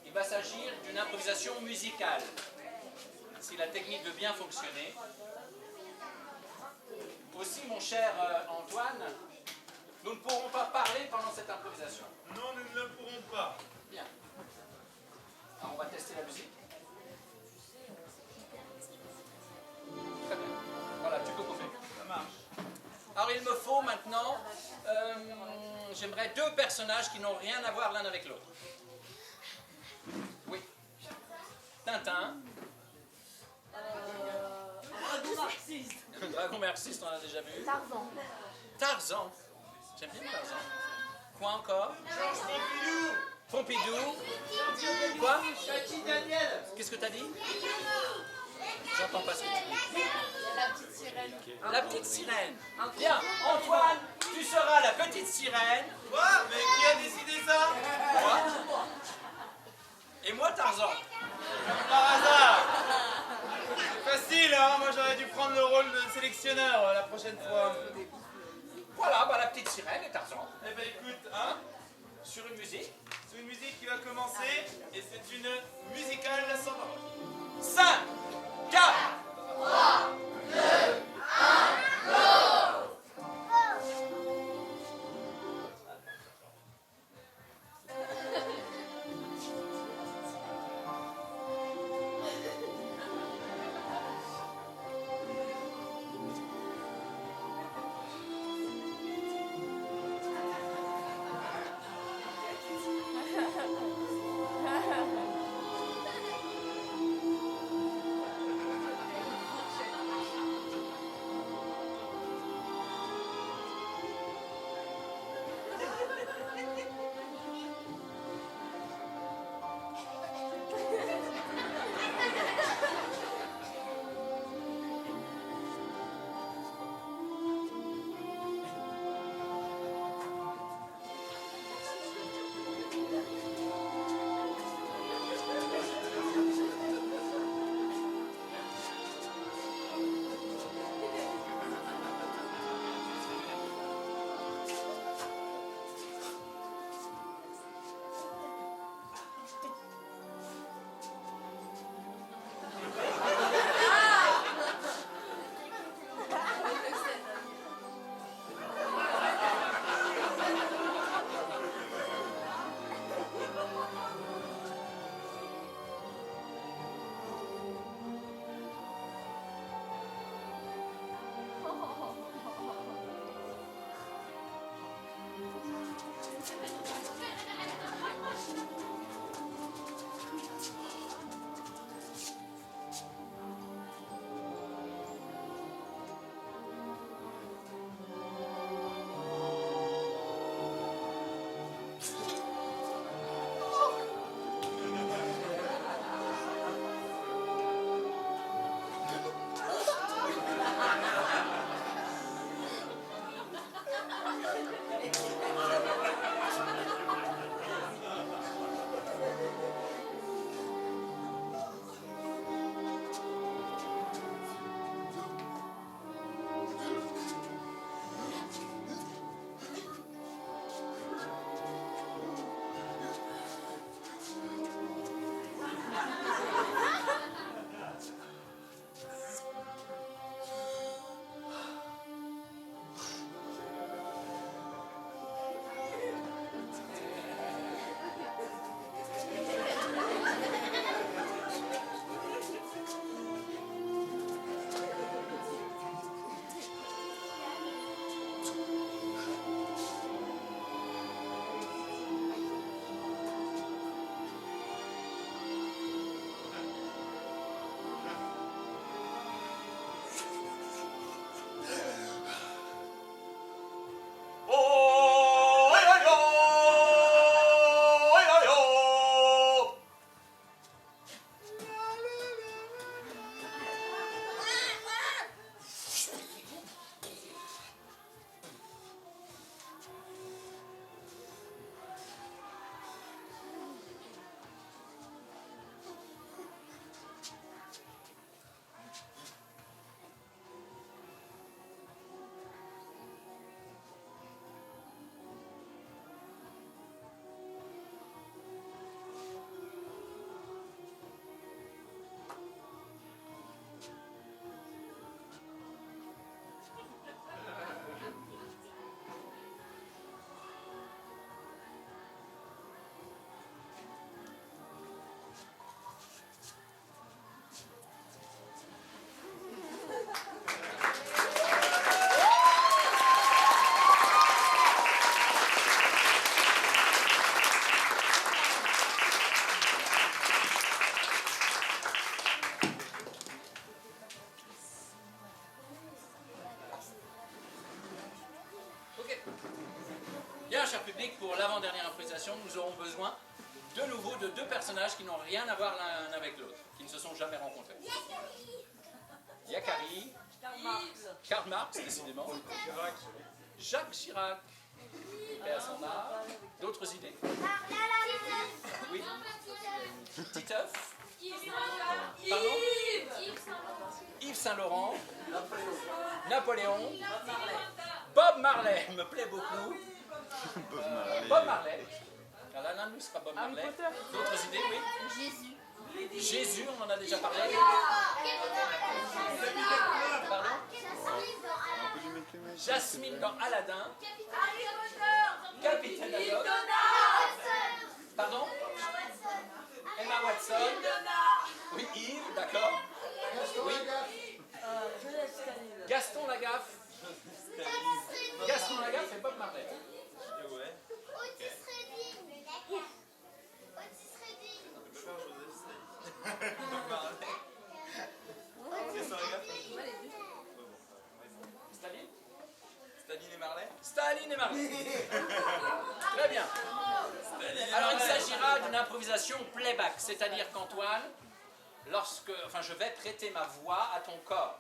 Il va s'agir d'une improvisation musicale. Si la technique veut bien fonctionner. Aussi, mon cher Antoine, nous ne pourrons pas parler pendant cette improvisation. Non, nous ne le pourrons pas. Bien. Alors, on va tester la musique. Très bien. Voilà, tu peux couper. Ça marche. Alors il me faut maintenant, j'aimerais deux personnages qui n'ont rien à voir l'un avec l'autre. Oui. Tintin. Dragon marxiste. Dragon marxiste, on l'a déjà vu. Tarzan. Tarzan. J'aime bien Tarzan. Quoi encore? Georges Pompidou. Pompidou. Quoi? Tati Daniel. Qu'est-ce que t'as dit? J'entends pas ce que tu dis. La petite sirène. La petite sirène. Bien, Antoine, tu seras la petite sirène. Quoi? Mais qui a décidé ça? Moi. Et moi, Tarzan. Par hasard. C'est facile, hein? Moi j'aurais dû prendre le rôle de sélectionneur la prochaine fois. Voilà, bah, la petite sirène et Tarzan. Eh ben écoute, hein? Sur une musique. C'est une musique qui va commencer et c'est une musicale sans parole. 5, 4, 3, 2, 1, go! cher public, pour l'avant-dernière improvisation, nous aurons besoin de nouveau de deux personnages qui n'ont rien à voir l'un avec l'autre, qui ne se sont jamais rencontrés. Yakari, Karl Marx, décidément, Jacques Chirac, paix à son âme, d'autres idées. Oui. Titeuf. Pardon. Yves Saint-Laurent. Napoléon. Bob Marley me plaît beaucoup. Bob Marley. Alors là, nous sera Bob Marley. D'autres idées, oui. Jésus, on en a déjà parlé. Pardon. Jasmine dans Aladdin. Capitaine Haddock. Pardon. Emma Watson. Oui, Yves, d'accord. Oui. Gaston Lagaffe. Gaston Lagaffe et Bob Marley. Staline. Staline et Marley. Staline et Marley. Très bien. Alors il s'agira d'une improvisation playback, c'est-à-dire qu'Antoine, je vais prêter ma voix à ton corps.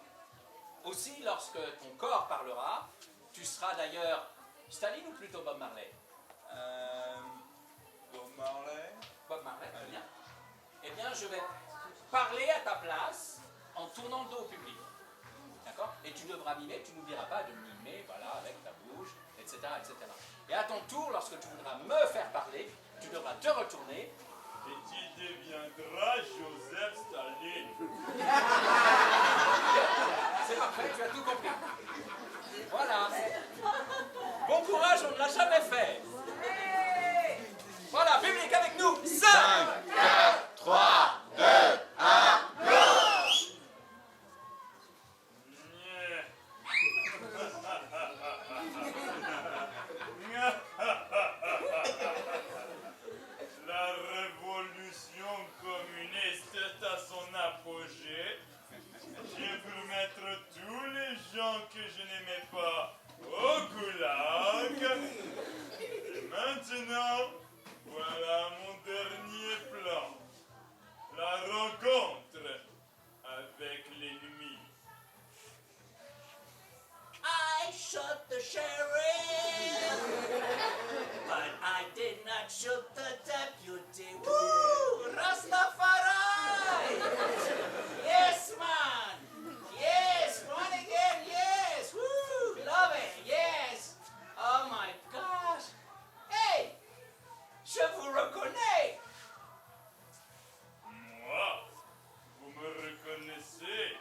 Aussi, lorsque ton corps parlera, tu seras d'ailleurs Staline ou plutôt Bob Marley? Bob Marley. Bob Marley, très bien. Eh bien, je vais parler à ta place en tournant le dos au public. D'accord? Et tu devras mimer, tu n'oublieras pas de mimer, voilà, avec ta bouche, etc., etc. Et à ton tour, lorsque tu voudras me faire parler, tu devras te retourner. Et tu deviendras Joseph Staline. C'est parfait, tu as tout compris. Voilà. Bon courage, on ne l'a jamais fait. Voilà, public avec nous. 5, 4, 3, 2, 1, La révolution communiste est à son apogée. Je veux mettre tous les gens que je n'aimais pas au goulag. Et maintenant, voilà mon dernier plan. La rencontre avec l'ennemi. I shot the sheriff, but I did not shoot the deputy. Woo! Rastafari! Yes, man! Yes, born again, yes! Woo! Love it, yes! Oh my gosh! Hey! Je vous reconnais! Moi, vous me reconnaissez?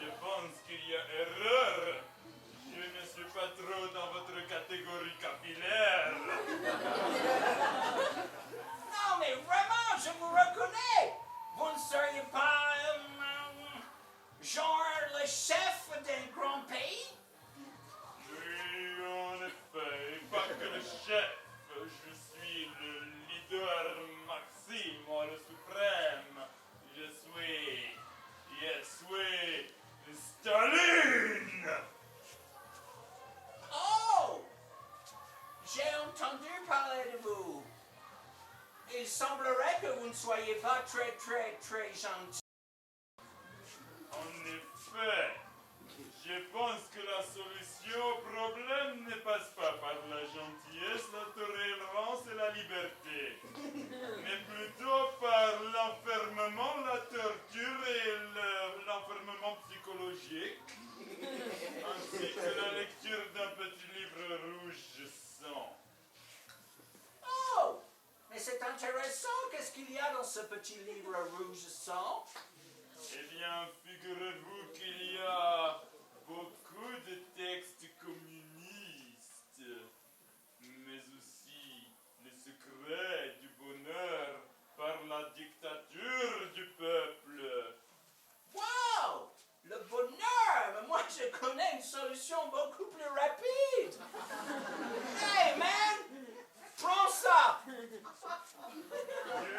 Je pense qu'il y a erreur. Je ne suis pas trop dans votre catégorie capillaire. Non, mais vraiment, je vous reconnais! Vous ne seriez pas, genre, le chef d'un grand pays? Oui, en effet, pas que le chef. Je suis le leader maxime, le suprême. Je suis Staline! Oh! J'ai entendu parler de vous. Il semblerait que vous ne soyez pas très gentil. En effet, je pense que la solution au problème ne passe pas par la gentillesse, la tolérance et la liberté, mais plutôt par l'enfermement, la torture et l'enfermement psychologique, ainsi que la lecture d'un petit livre rouge sang. Oh! Mais c'est intéressant. Qu'est-ce qu'il y a dans ce petit livre rouge sang? Eh bien, figurez-vous qu'il y a beaucoup de textes communistes, mais aussi les secrets du bonheur par la dictature du peuple. Wow! Le bonheur! Mais moi, je connais une solution beaucoup plus rapide. Hey, man! Prends ça!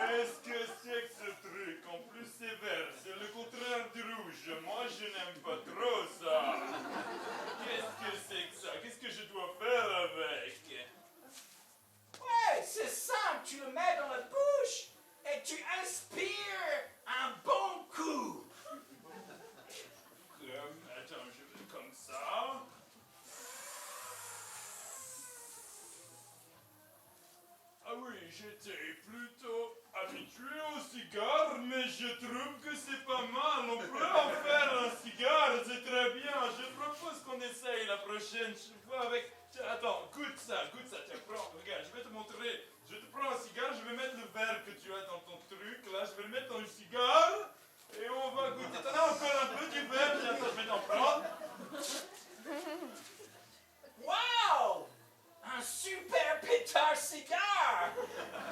Qu'est-ce que c'est que ce truc? En plus, c'est vert, c'est le contraire du rouge. Moi, je n'aime pas trop ça. Qu'est-ce que c'est que ça? Qu'est-ce que je dois faire avec? j'étais plutôt habitué au cigare, mais je trouve que c'est pas mal. On peut en faire un cigare, c'est très bien. Je propose qu'on essaye la prochaine fois avec... Tiens, attends, goûte ça, tiens, prends, regarde, je vais te montrer. Je te prends un cigare, je vais mettre le verre que tu as dans ton truc, là, je vais le mettre dans le cigare, et on va goûter. T'en as encore un peu du verre, tiens, attends, je vais t'en prendre. Wow! Un super pétard cigare!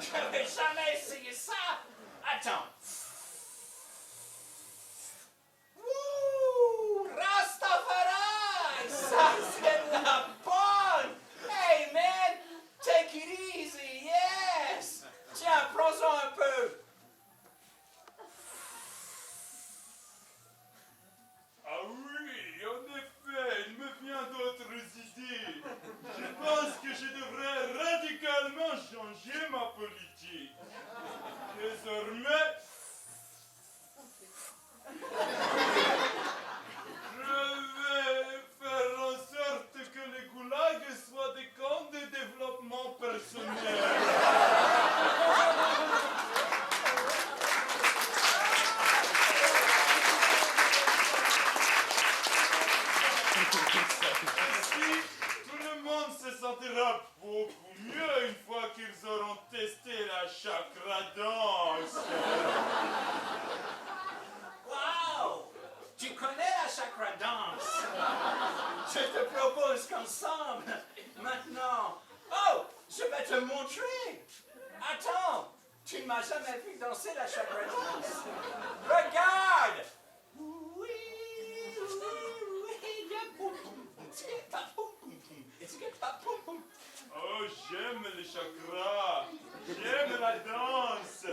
J'avais jamais essayé ça! Attends. Wouh! Rastafari! Ça, c'est de la bonne! Hey, man! Take it easy, yes! Tiens, prends-en un peu! Ah oui, en effet, il me vient d'autres idées. Je pense que je devrais radicalement changer ma politique. Désormais, je vais faire en sorte que les goulags soient des camps de développement personnel. Ainsi, tout le monde se sentira beaucoup mieux une fois qu'ils auront testé la chakra danse. Wow! Tu connais la chakra danse? Je te propose qu'ensemble, maintenant... Oh! Je vais te montrer! Attends! Tu ne m'as jamais vu danser la chakra danse. Regarde! Oui, Oh, j'aime les chakras, j'aime la danse,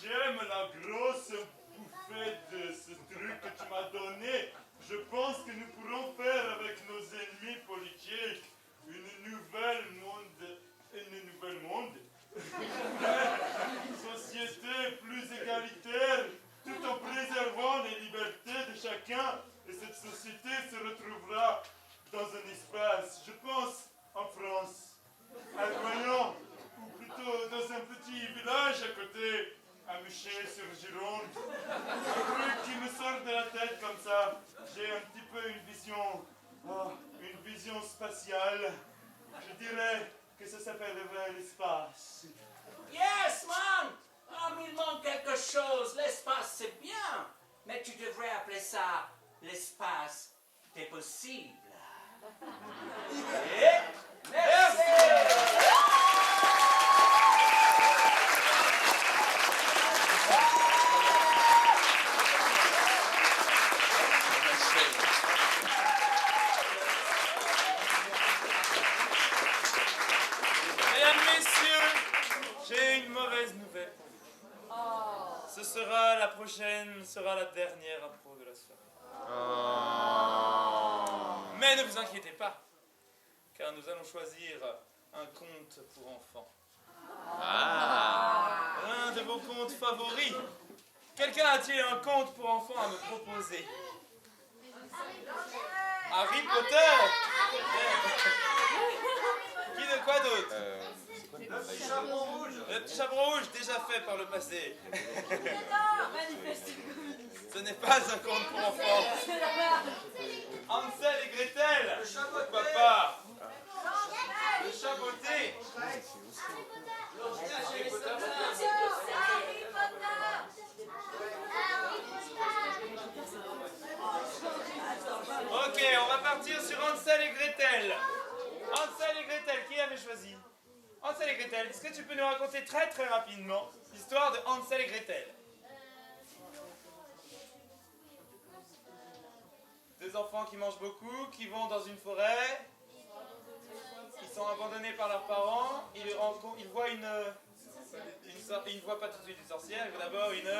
j'aime la grosse bouffée de ce truc que tu m'as donné. Je pense que nous pourrons faire avec nos ennemis politiques une nouvelle société plus égalitaire, tout en préservant les libertés de chacun. Et cette société se retrouvera dans un espace, je pense, en France, à Royan, ou plutôt dans un petit village à côté, à Muchet-sur-Gironde. Un truc qui me sort de la tête comme ça. J'ai un petit peu une vision spatiale. Je dirais que ça s'appellerait l'espace. yes, man! Oh, mais il manque quelque chose. L'espace, c'est bien. Mais tu devrais appeler ça l'espace des possibles. Et merci! Mesdames, messieurs, j'ai une mauvaise nouvelle pour vous. La prochaine sera la dernière impro de la soirée. Mais ne vous inquiétez pas, car nous allons choisir un conte pour enfants. L'un de vos contes favoris. Quelqu'un a-t-il un conte pour enfants à me proposer? Harry Potter. Qui de quoi d'autre? Le petit chaperon rouge, déjà fait par le passé. Ce n'est pas un conte pour enfants. Hansel et Gretel. Pourquoi pas? Le chat beauté. Ok, on va partir sur Hansel et Gretel. Hansel et Gretel, qui avait choisi? Hansel et Gretel, est-ce que tu peux nous raconter très très rapidement l'histoire de Hansel et Gretel? Deux enfants qui mangent beaucoup, qui vont dans une forêt, ils sont abandonnés par leurs parents, ils voient ils ne voient pas tout de suite une sorcière, ils voient d'abord une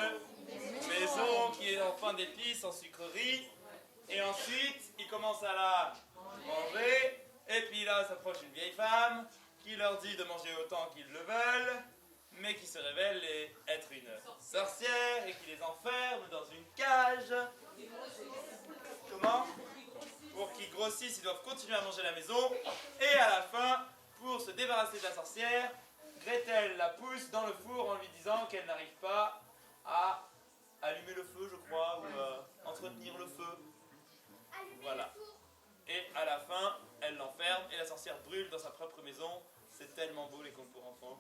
maison qui est en fin d'épices, en sucrerie, et ensuite ils commencent à la manger, et puis là s'approche une vieille femme qui leur dit de manger autant qu'ils le veulent, mais qui se révèle être une sorcière et qui les enferme dans une cage. Comment? Pour qu'ils grossissent, ils doivent continuer à manger à la maison, et à la fin, pour se débarrasser de la sorcière, Gretel la pousse dans le four en lui disant qu'elle n'arrive pas à allumer le feu, je crois, ou à entretenir le feu. Voilà. Et à la fin, elle l'enferme et la sorcière brûle dans sa propre maison. C'est tellement beau les contes pour enfants.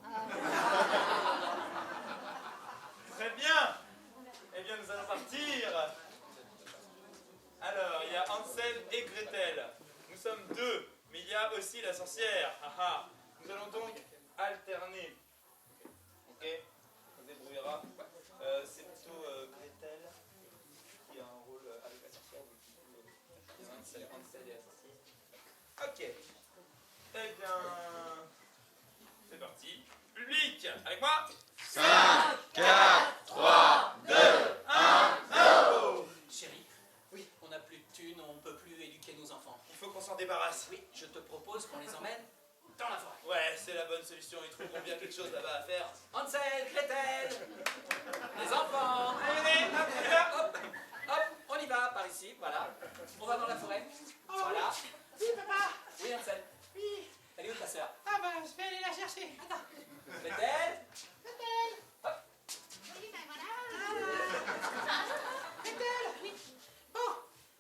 Très bien. Eh bien, nous allons partir. Alors, il y a Hansel et Gretel. Nous sommes deux, mais il y a aussi la sorcière. Haha. Nous allons donc alterner. Ok, on se débrouillera. C'est plutôt Gretel qui a un rôle avec la sorcière. Hansel et la sorcière. Ok. Eh bien, c'est parti. Public, avec moi. 5, 4, 3, 2, 1, 0. Chérie, oui, on n'a plus de thunes, on ne peut plus éduquer nos enfants. Il faut qu'on s'en débarrasse. Oui, je te propose qu'on les emmène dans la forêt. Ouais, c'est la bonne solution. Ils trouveront bien quelque chose là-bas à faire. Hansel, Gretel, les enfants. Allez, Hop, hop, on y va par ici, voilà. On va dans la forêt. Voilà. Oui, papa. Oui, Hansel. Oui. Elle est où ta sœur? Ah bah, je vais aller la chercher. Attends. Gretel. Gretel. Hop. Oui, ben voilà. Gretel. Oui. Bon,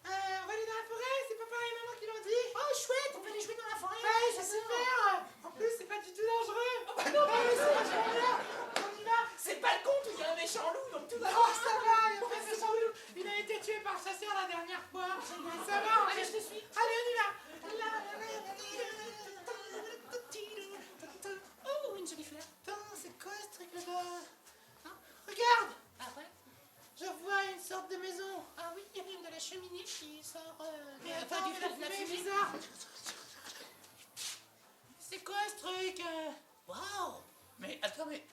on va aller dans la forêt, c'est papa et maman qui l'ont dit. Oh, chouette, on peut aller jouer dans la forêt. Ouais, c'est super. En plus, c'est pas du tout dangereux. Oh, bah non, mais c'est vachement bien. On y va. C'est pas le compte où il y a un méchant loup, donc tout va bien. Oh, ça va, il y a pas de méchant loup. Il a été tué par le chasseur la dernière fois. Ça va, allez, je te suis. Allez, on y va. Oh, une jolie fleur. Attends, c'est quoi ce truc là-bas? Hein? Regarde. Ah ouais? Je vois une sorte de maison. Ah oui, il y a même de la cheminée qui sort attends, du feu de la fumée bizarre. C'est quoi ce truc? Waouh! Mais attends, mais.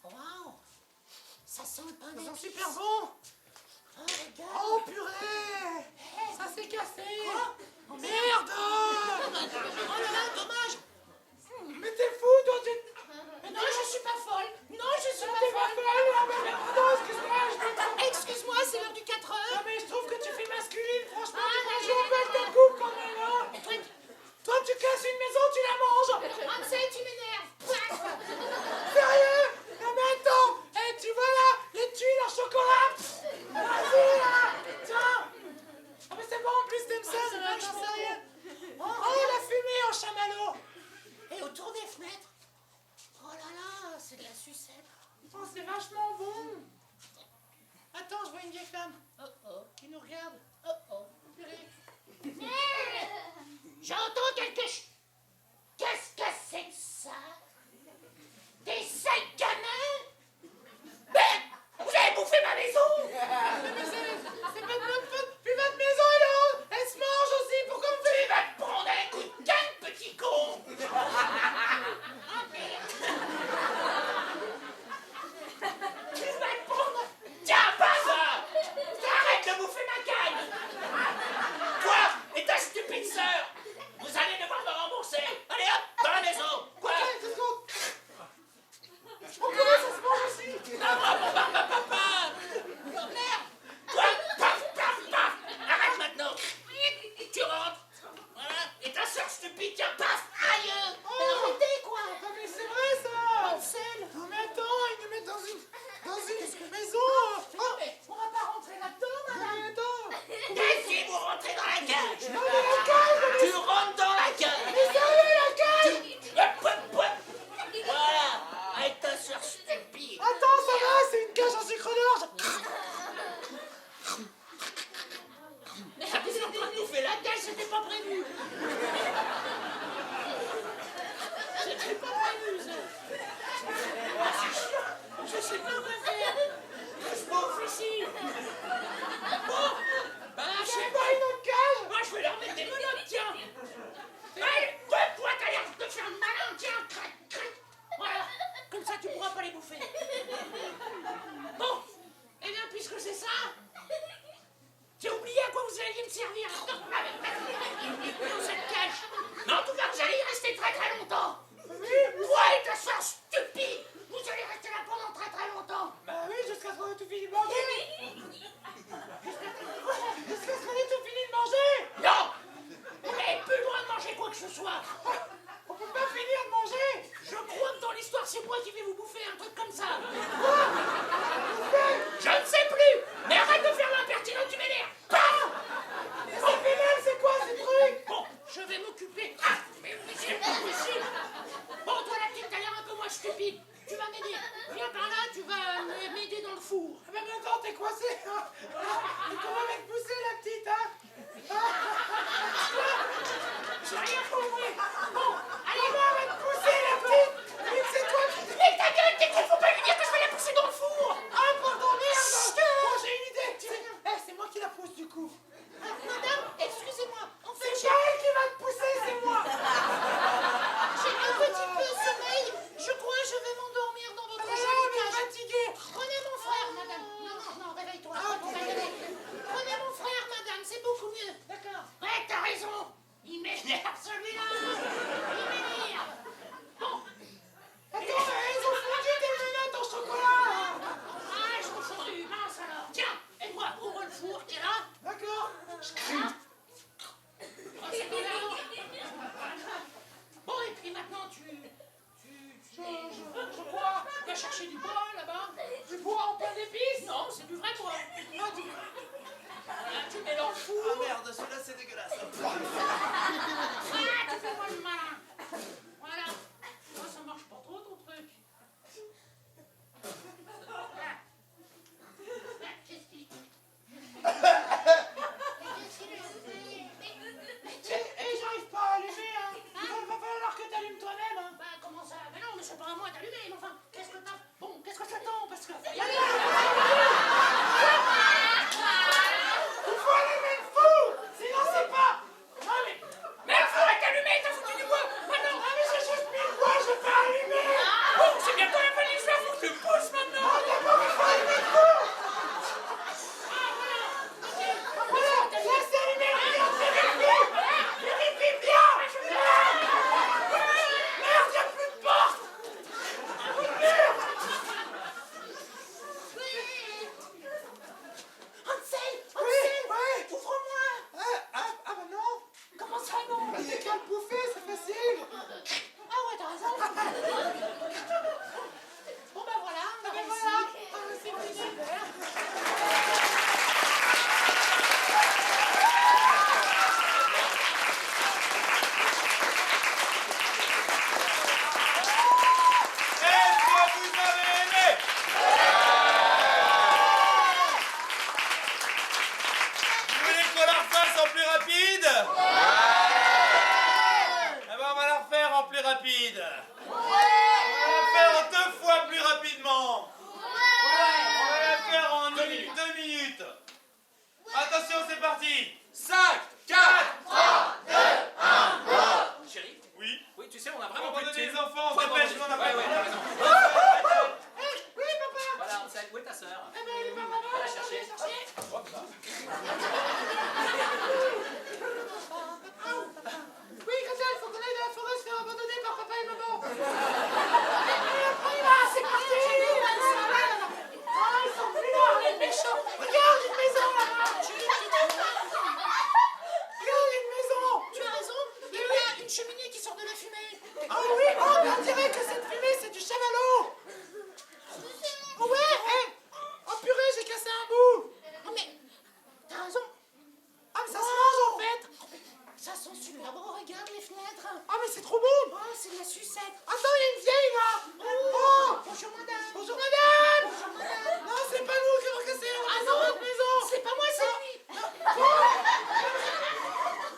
Waouh! Ça sent le pain Ils d'épices. sont super bons. Oh, regarde! Oh purée! Ça s'est cassé! Oh, Merde! Oh là là, dommage! Mais t'es fou, toi, tu... Non, je suis pas folle! Non, je suis pas T'es pas folle! folle! Ah, mais non, excuse-moi, je peux pas... Excuse-moi, c'est l'heure du 4 heures! Non, mais je trouve que tu fais masculine, franchement, Ah, tu là, peux jouer un peu avec ta coupe quand même, hein. Toi, tu casses une maison, tu la manges! Hansel, tu m'énerves! Sérieux? Non, mais attends! Eh, tu vois là, les tuiles en chocolat! Vas-y, là! Tiens! Ah, mais c'est bon, en plus, t'aimes ça, c'est vachement sérieux! Oh, la fumée en chamallow! Et autour des fenêtres? Oh là là, c'est de la sucette! Oh, c'est vachement bon! Attends, je vois une vieille femme. Oh oh. Qui nous regarde. Oh oh. Purée. J'entends quelque chose. Qu'est-ce que c'est que ça? Des sacs gamins? Mais vous avez bouffé ma maison? Mais c'est pas de notre faute. Puis votre maison, elle est haute. Elle se mange aussi. Pourquoi vous faites... Tu vas te prendre un coup de canne, petit con! Ah merde! Tu vas te prendre... Tiens, pas ça! Arrête de bouffer ma canne! Toi et ta stupide sœur! Vous allez devoir me rembourser! Allez hop, dans la maison! Quoi? Ok, 2 secondes. Oh, comment ça se mange aussi? Ah, bravo, papa! Oh merde! Toi, paf, paf, paf! Arrête maintenant! Tu rentres! Voilà! Et ta sœur stupide, tiens, paf! Aïe! Arrêtez, quoi! Ah, mais c'est vrai, ça! Hansel! Non, mais attends, ils nous mettent dans une maison. Oh, mais on va pas rentrer là-dedans, madame! Mais attends. Et si vous rentrez dans la cage! Non, mais la cage! Tu rentres dans la cage! Mais sérieux, la cage! Voilà! Avec ta sœur stupide! Attends, ça va, c'est une cage en sucre d'orge. Mais vous êtes en train de bouffer la cage, c'était pas prévu! C'était pas prévu, ça! Ah, c'est chiant! Je sais pas quoi faire! Je bouffe ici! Bon! Ben, je sais pas une autre cage! Moi, je vais leur mettre des menottes, tiens! Allez, toi, t'as l'air de te faire malin, tiens! Crac, crac! Voilà! Comme ça, tu pourras pas les bouffer! Bon! Eh bien, puisque c'est ça, j'ai oublié à quoi vous alliez me servir! Dans cette cage! Mais en tout cas, vous allez y rester très très longtemps! Toi et ta soeur stupide! Vous allez rester là pendant très très longtemps! Bah oui, jusqu'à ce qu'on ait tout fini de manger. Jusqu'à ce qu'on ait tout fini de manger. Non! Vous n'avez plus le droit de manger quoi que ce soit! On peut pas finir de manger. Je crois que dans l'histoire c'est moi qui vais vous bouffer, un truc comme ça. Je ne sais plus. Mais arrête de faire l'impertinent, tu m'énerves. Ça fait mal, c'est quoi ces trucs? Bon, je vais m'occuper. Ah, mais c'est pas possible. Bon, toi la petite, t'as l'air un peu moins stupide. Tu vas m'aider. Viens par là, tu vas m'aider dans le four. Ah ben maintenant t'es coincé, hein. Et comment va te pousser la petite, hein? J'ai rien compris. Bon, allez, Comment va te pousser la petite? Mais c'est toi qui... mais ta gueule, t'es faut pas lui dire que je vais la pousser dans le four. Ah pardon, merde. Bon, j'ai une idée. C'est moi qui la pousse du coup. Madame, excusez-moi. En fait, C'est pas elle qui va te pousser, c'est moi. j'ai un petit peu sommeil. Je crois que je vais m'endormir dans votre Ah, jolie mais cage. fatiguée. Prenez mon frère, madame. Non, réveille-toi. Prenez mon frère, madame, c'est beaucoup mieux. D'accord. Ouais, t'as raison. Il m'énerve, celui-là. Il m'énerve. Bon. Attends, ils ont fondu des menottes en chocolat. Ah, je m'en fondu. Mince alors. Tiens, aide-moi, ouvre le four. T'es là? D'accord. Oh, c'est dans la main. Bon, et puis maintenant, je crois, tu vas chercher du bois, là-bas. Du bois en plein d'épices. Non, c'est du vrai bois. Voilà, tu mets dans le four. Ah merde, celui-là c'est dégueulasse. Ah, tu fais moi le malin. Voilà. Oh, ça marche pas trop, ton truc. Voilà. Qu'est-ce qu'il... Et j'arrive pas à allumer, hein. Il va falloir que t'allumes toi-même, hein. Bah, comment ça? Mais non, mais c'est pas à moi d'allumer, mais enfin, qu'est-ce que t'as... Bon, qu'est-ce que t'attends? Parce que... Il faut allumer le four. Sinon c'est pas... Non, mais le four est allumé, t'as foutu du bois. Maintenant... Ah mais j'ai juste mis le bois, j'ai pas allumé. Bon, c'est bien toi la bonne histoire, faut que tu me pousses maintenant. Ah d'accord, il faut allumer le four. Voilà, là c'est allumé, regarde, c'est vérifié. Vérifie bien. Merde, y'a plus de porte. Hansel, Ouais. ouvre-moi. Ah bah non. Comment ça, non? Bah t'es qu'à le bouffer, c'est facile. Ah ouais, t'as raison. Bon bah voilà, on a réussi. Voilà. Ah, c'est super. Est-ce que vous avez aimé? Vous voulez qu'on la refasse en plus rapide? Eh ben on va la refaire en plus rapide. On va la faire 2 fois plus rapidement. On va la faire en 2 minutes. Attention, c'est parti. 5, 4, 3, 2, 1, go. Chérie, Oui. oui, tu sais, on a vraiment plus de Abandonnez les thunes. enfants, Faut dépêche, abandonner. on en a pas. Ouais, t'as raison. Oui papa. Voilà, Hansel, où est ta sœur? Eh ben elle est pas maman. Va la chercher. Oui Gretel, faut qu'on aille dans la forêt se faire abandonner par papa et maman. C'est parti. Ah ils sont plus là, les méchants. Regarde une maison là-bas. Regarde une maison. Tu as raison, il y a une cheminée qui sort de la fumée. Ah oui, oh mais on dirait que cette fumée c'est du chamallow. Oh ouais, oh purée, j'ai cassé un bout. Oh mais, t'as raison. Ah mais ça se mange en fait. Ça sent super bon, regarde les fenêtres. Ah mais c'est trop bon. Oh, c'est de la sucette. Attends, il y a une vieille là. Oh. Bonjour madame. Bonjour madame. Bonjour madame. Non, c'est pas nous qui avons cassé votre maison. C'est pas moi, c'est lui.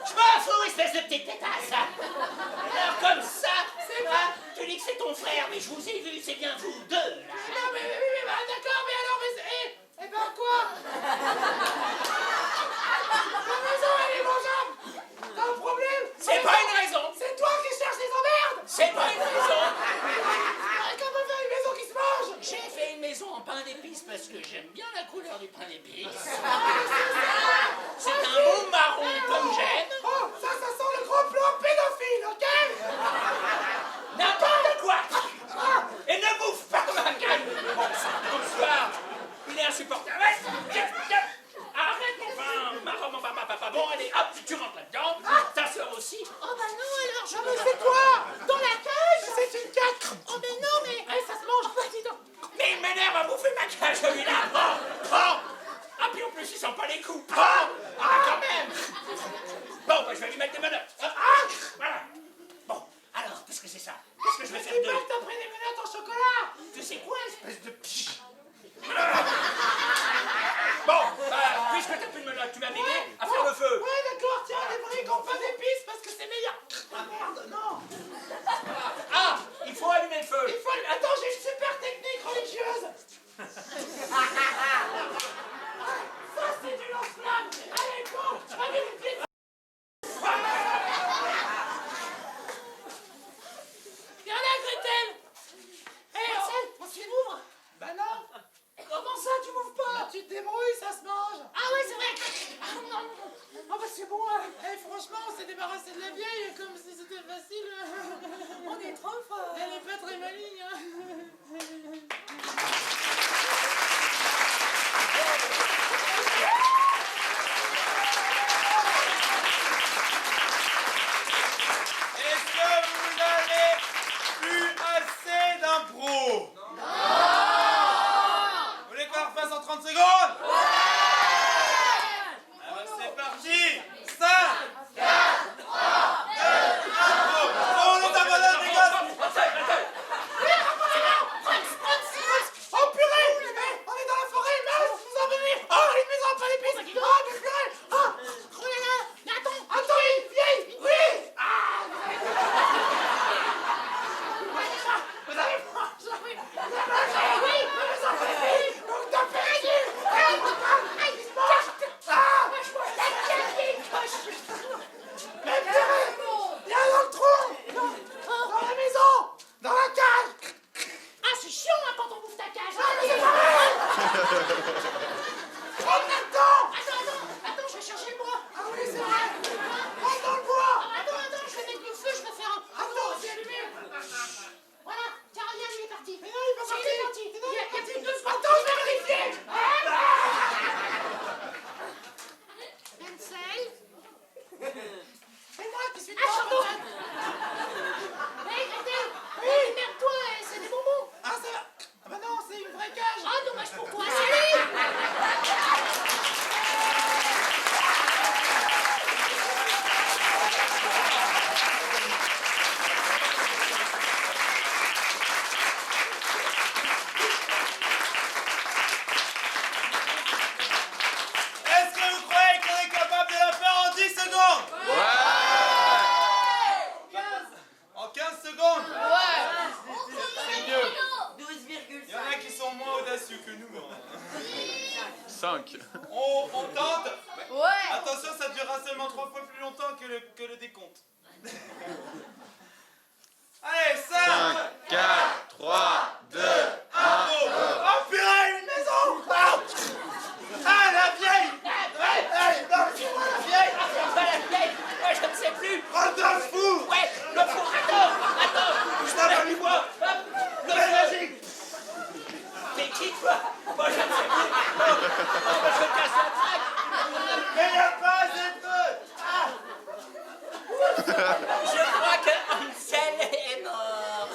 Je m'en fous, espèce de petite pétasse. Alors comme ça, tu dis que c'est ton frère, mais je vous ai vu, c'est bien vous deux, là. Non mais bah, d'accord, mais alors mais eh ben quoi? La maison elle est mangeable. T'as un problème? C'est pas une raison. C'est toi qui cherches les emmerdes. C'est pas une raison. Comment faire une maison qui se mange? J'ai fait une maison en pain d'épices parce que j'aime bien la couleur du pain d'épices. C'est un beau marron comme j'aime. Oh, ça sent le gros plan pédophile, ok? N'importe quoi. Et ne bouffe pas ma gueule. Bon sang, bonsoir. Il est insupportable. Arrête mon pain. Marron, mon papa. Bon, allez, hop. lui mettre des menottes. Hop, voilà. Bon, alors, qu'est-ce que c'est ça? Qu'est-ce que je vais faire C'est d'eux? pas que t'as pris des menottes en chocolat. Tu sais quoi, espèce de... Bon, puisque t'as plus de menottes, tu m'as m'aider à faire le feu. Ouais, d'accord, tiens, des briques en pas d'épices parce que c'est meilleur. Ah merde, non. Ah, il faut allumer le feu. Il faut... Attends, j'ai une super technique religieuse. Ça, c'est du lance-flamme. Allez, bon, avec les pieds. Viens là, Gretel. Hé, on s'y ouvre. Bah non. Comment ça, tu m'ouvres pas? Bah, tu te débrouilles, ça se mange. Ah ouais, c'est vrai. Ah non, non. Ah bah c'est bon. Franchement, on s'est débarrassé de la vieille comme si c'était facile. On est trop forts. Elle est pas très maligne. Est-ce que vous n'avez plus assez d'impro? Vous voulez qu'on refasse en 30 secondes? Alors c'est parti. 5, 4, 3, 2, 1, go. On est abandonne les gosses. Oh purée! On est dans la forêt, mince, vous en venez! Oh, une maison pas d'épices! Oh, mais purée! Oh là là! Mais attends, une vieille! Oui! Ah! Vous avez mangé! Oui! Vous en avez! Donc t'as perdu! Mais purée! Viens dans le trou! Dans la maison! Dans la cage! Ah, c'est chiant hein, quand on bouffe ta cage! Ah, mais c'est pas vrai! Rentre là-dedans! Attends, je vais chercher le bois! Ah oui, c'est vrai! Rentre dans le bois! Attends, je vais mettre le feu, je vais faire un... Attends, c'est allumé! Voilà, tiens, regarde, il est parti! Mais non, il est pas parti! Il est parti! Il y a plus de 2 secondes! Attends, je vais vérifier! 25... C'est moi qui suis dedans! Ah, Chardon! Hé, Gretel! Oui, merde-toi, c'est des bonbons! Ah, ça va! Ah bah non, c'est une vraie cage! Ah, dommage pour toi! Salut! Est-ce que vous croyez qu'on est capable de la faire en 10 secondes? En 15 secondes? C'est mieux. 12,5. Il y en a qui sont moins audacieux que nous. 5. On tente. Ouais. Attention, ça durera seulement 3 fois plus longtemps que le décompte. Allez, 5, 4, 3, 2, 1, go. Oh purée, une maison. Ah, la vieille. Non, c'est moi la vieille. Ah, c'est pas la vieille. Ouais, je ne sais plus. Rodolphe fou. Ouais, le four. Attends. Je t'en ai moi. Hop, le vas-y. Mais qui toi? Moi, je ne sais plus. Oh, je casse la traque. Mais il n'y a pas assez de feu. Je crois que Ansel est mort.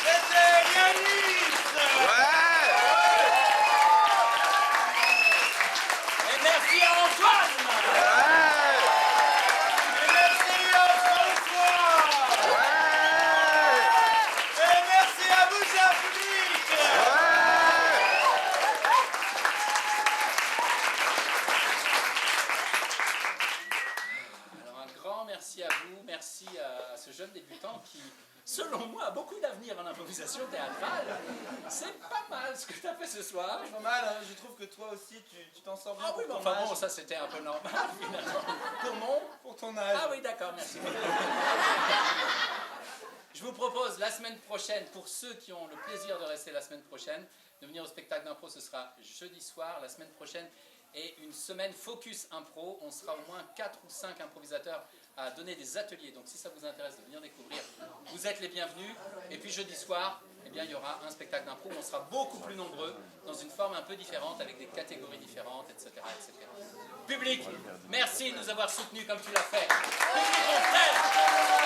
C'était Yanis. Et merci à Antoine. Et merci à François. Et merci à vous, cher public. Alors un grand merci à vous, merci à ce jeune débutant qui, selon moi, a beaucoup d'avenir en improvisation théâtrale. C'est pas mal ce que tu as fait ce soir. Pas mal, hein, je trouve que toi aussi tu t'en sors bien. Ah oui, mais pour ton enfin bon, âge. ça c'était un peu normal finalement. Pour ton âge. Ah oui, d'accord, merci. Je vous propose la semaine prochaine, pour ceux qui ont le plaisir de rester la semaine prochaine, de venir au spectacle d'impro. Ce sera jeudi soir, la semaine prochaine, et une semaine focus impro. On sera au moins 4 ou 5 improvisateurs à donner des ateliers. Donc si ça vous intéresse de venir découvrir, vous êtes les bienvenus. Et puis jeudi soir, eh bien, il y aura un spectacle d'impro où on sera beaucoup plus nombreux, dans une forme un peu différente, avec des catégories différentes, etc. etc. Public, merci de nous avoir soutenus comme tu l'as fait. Public, on t'aime.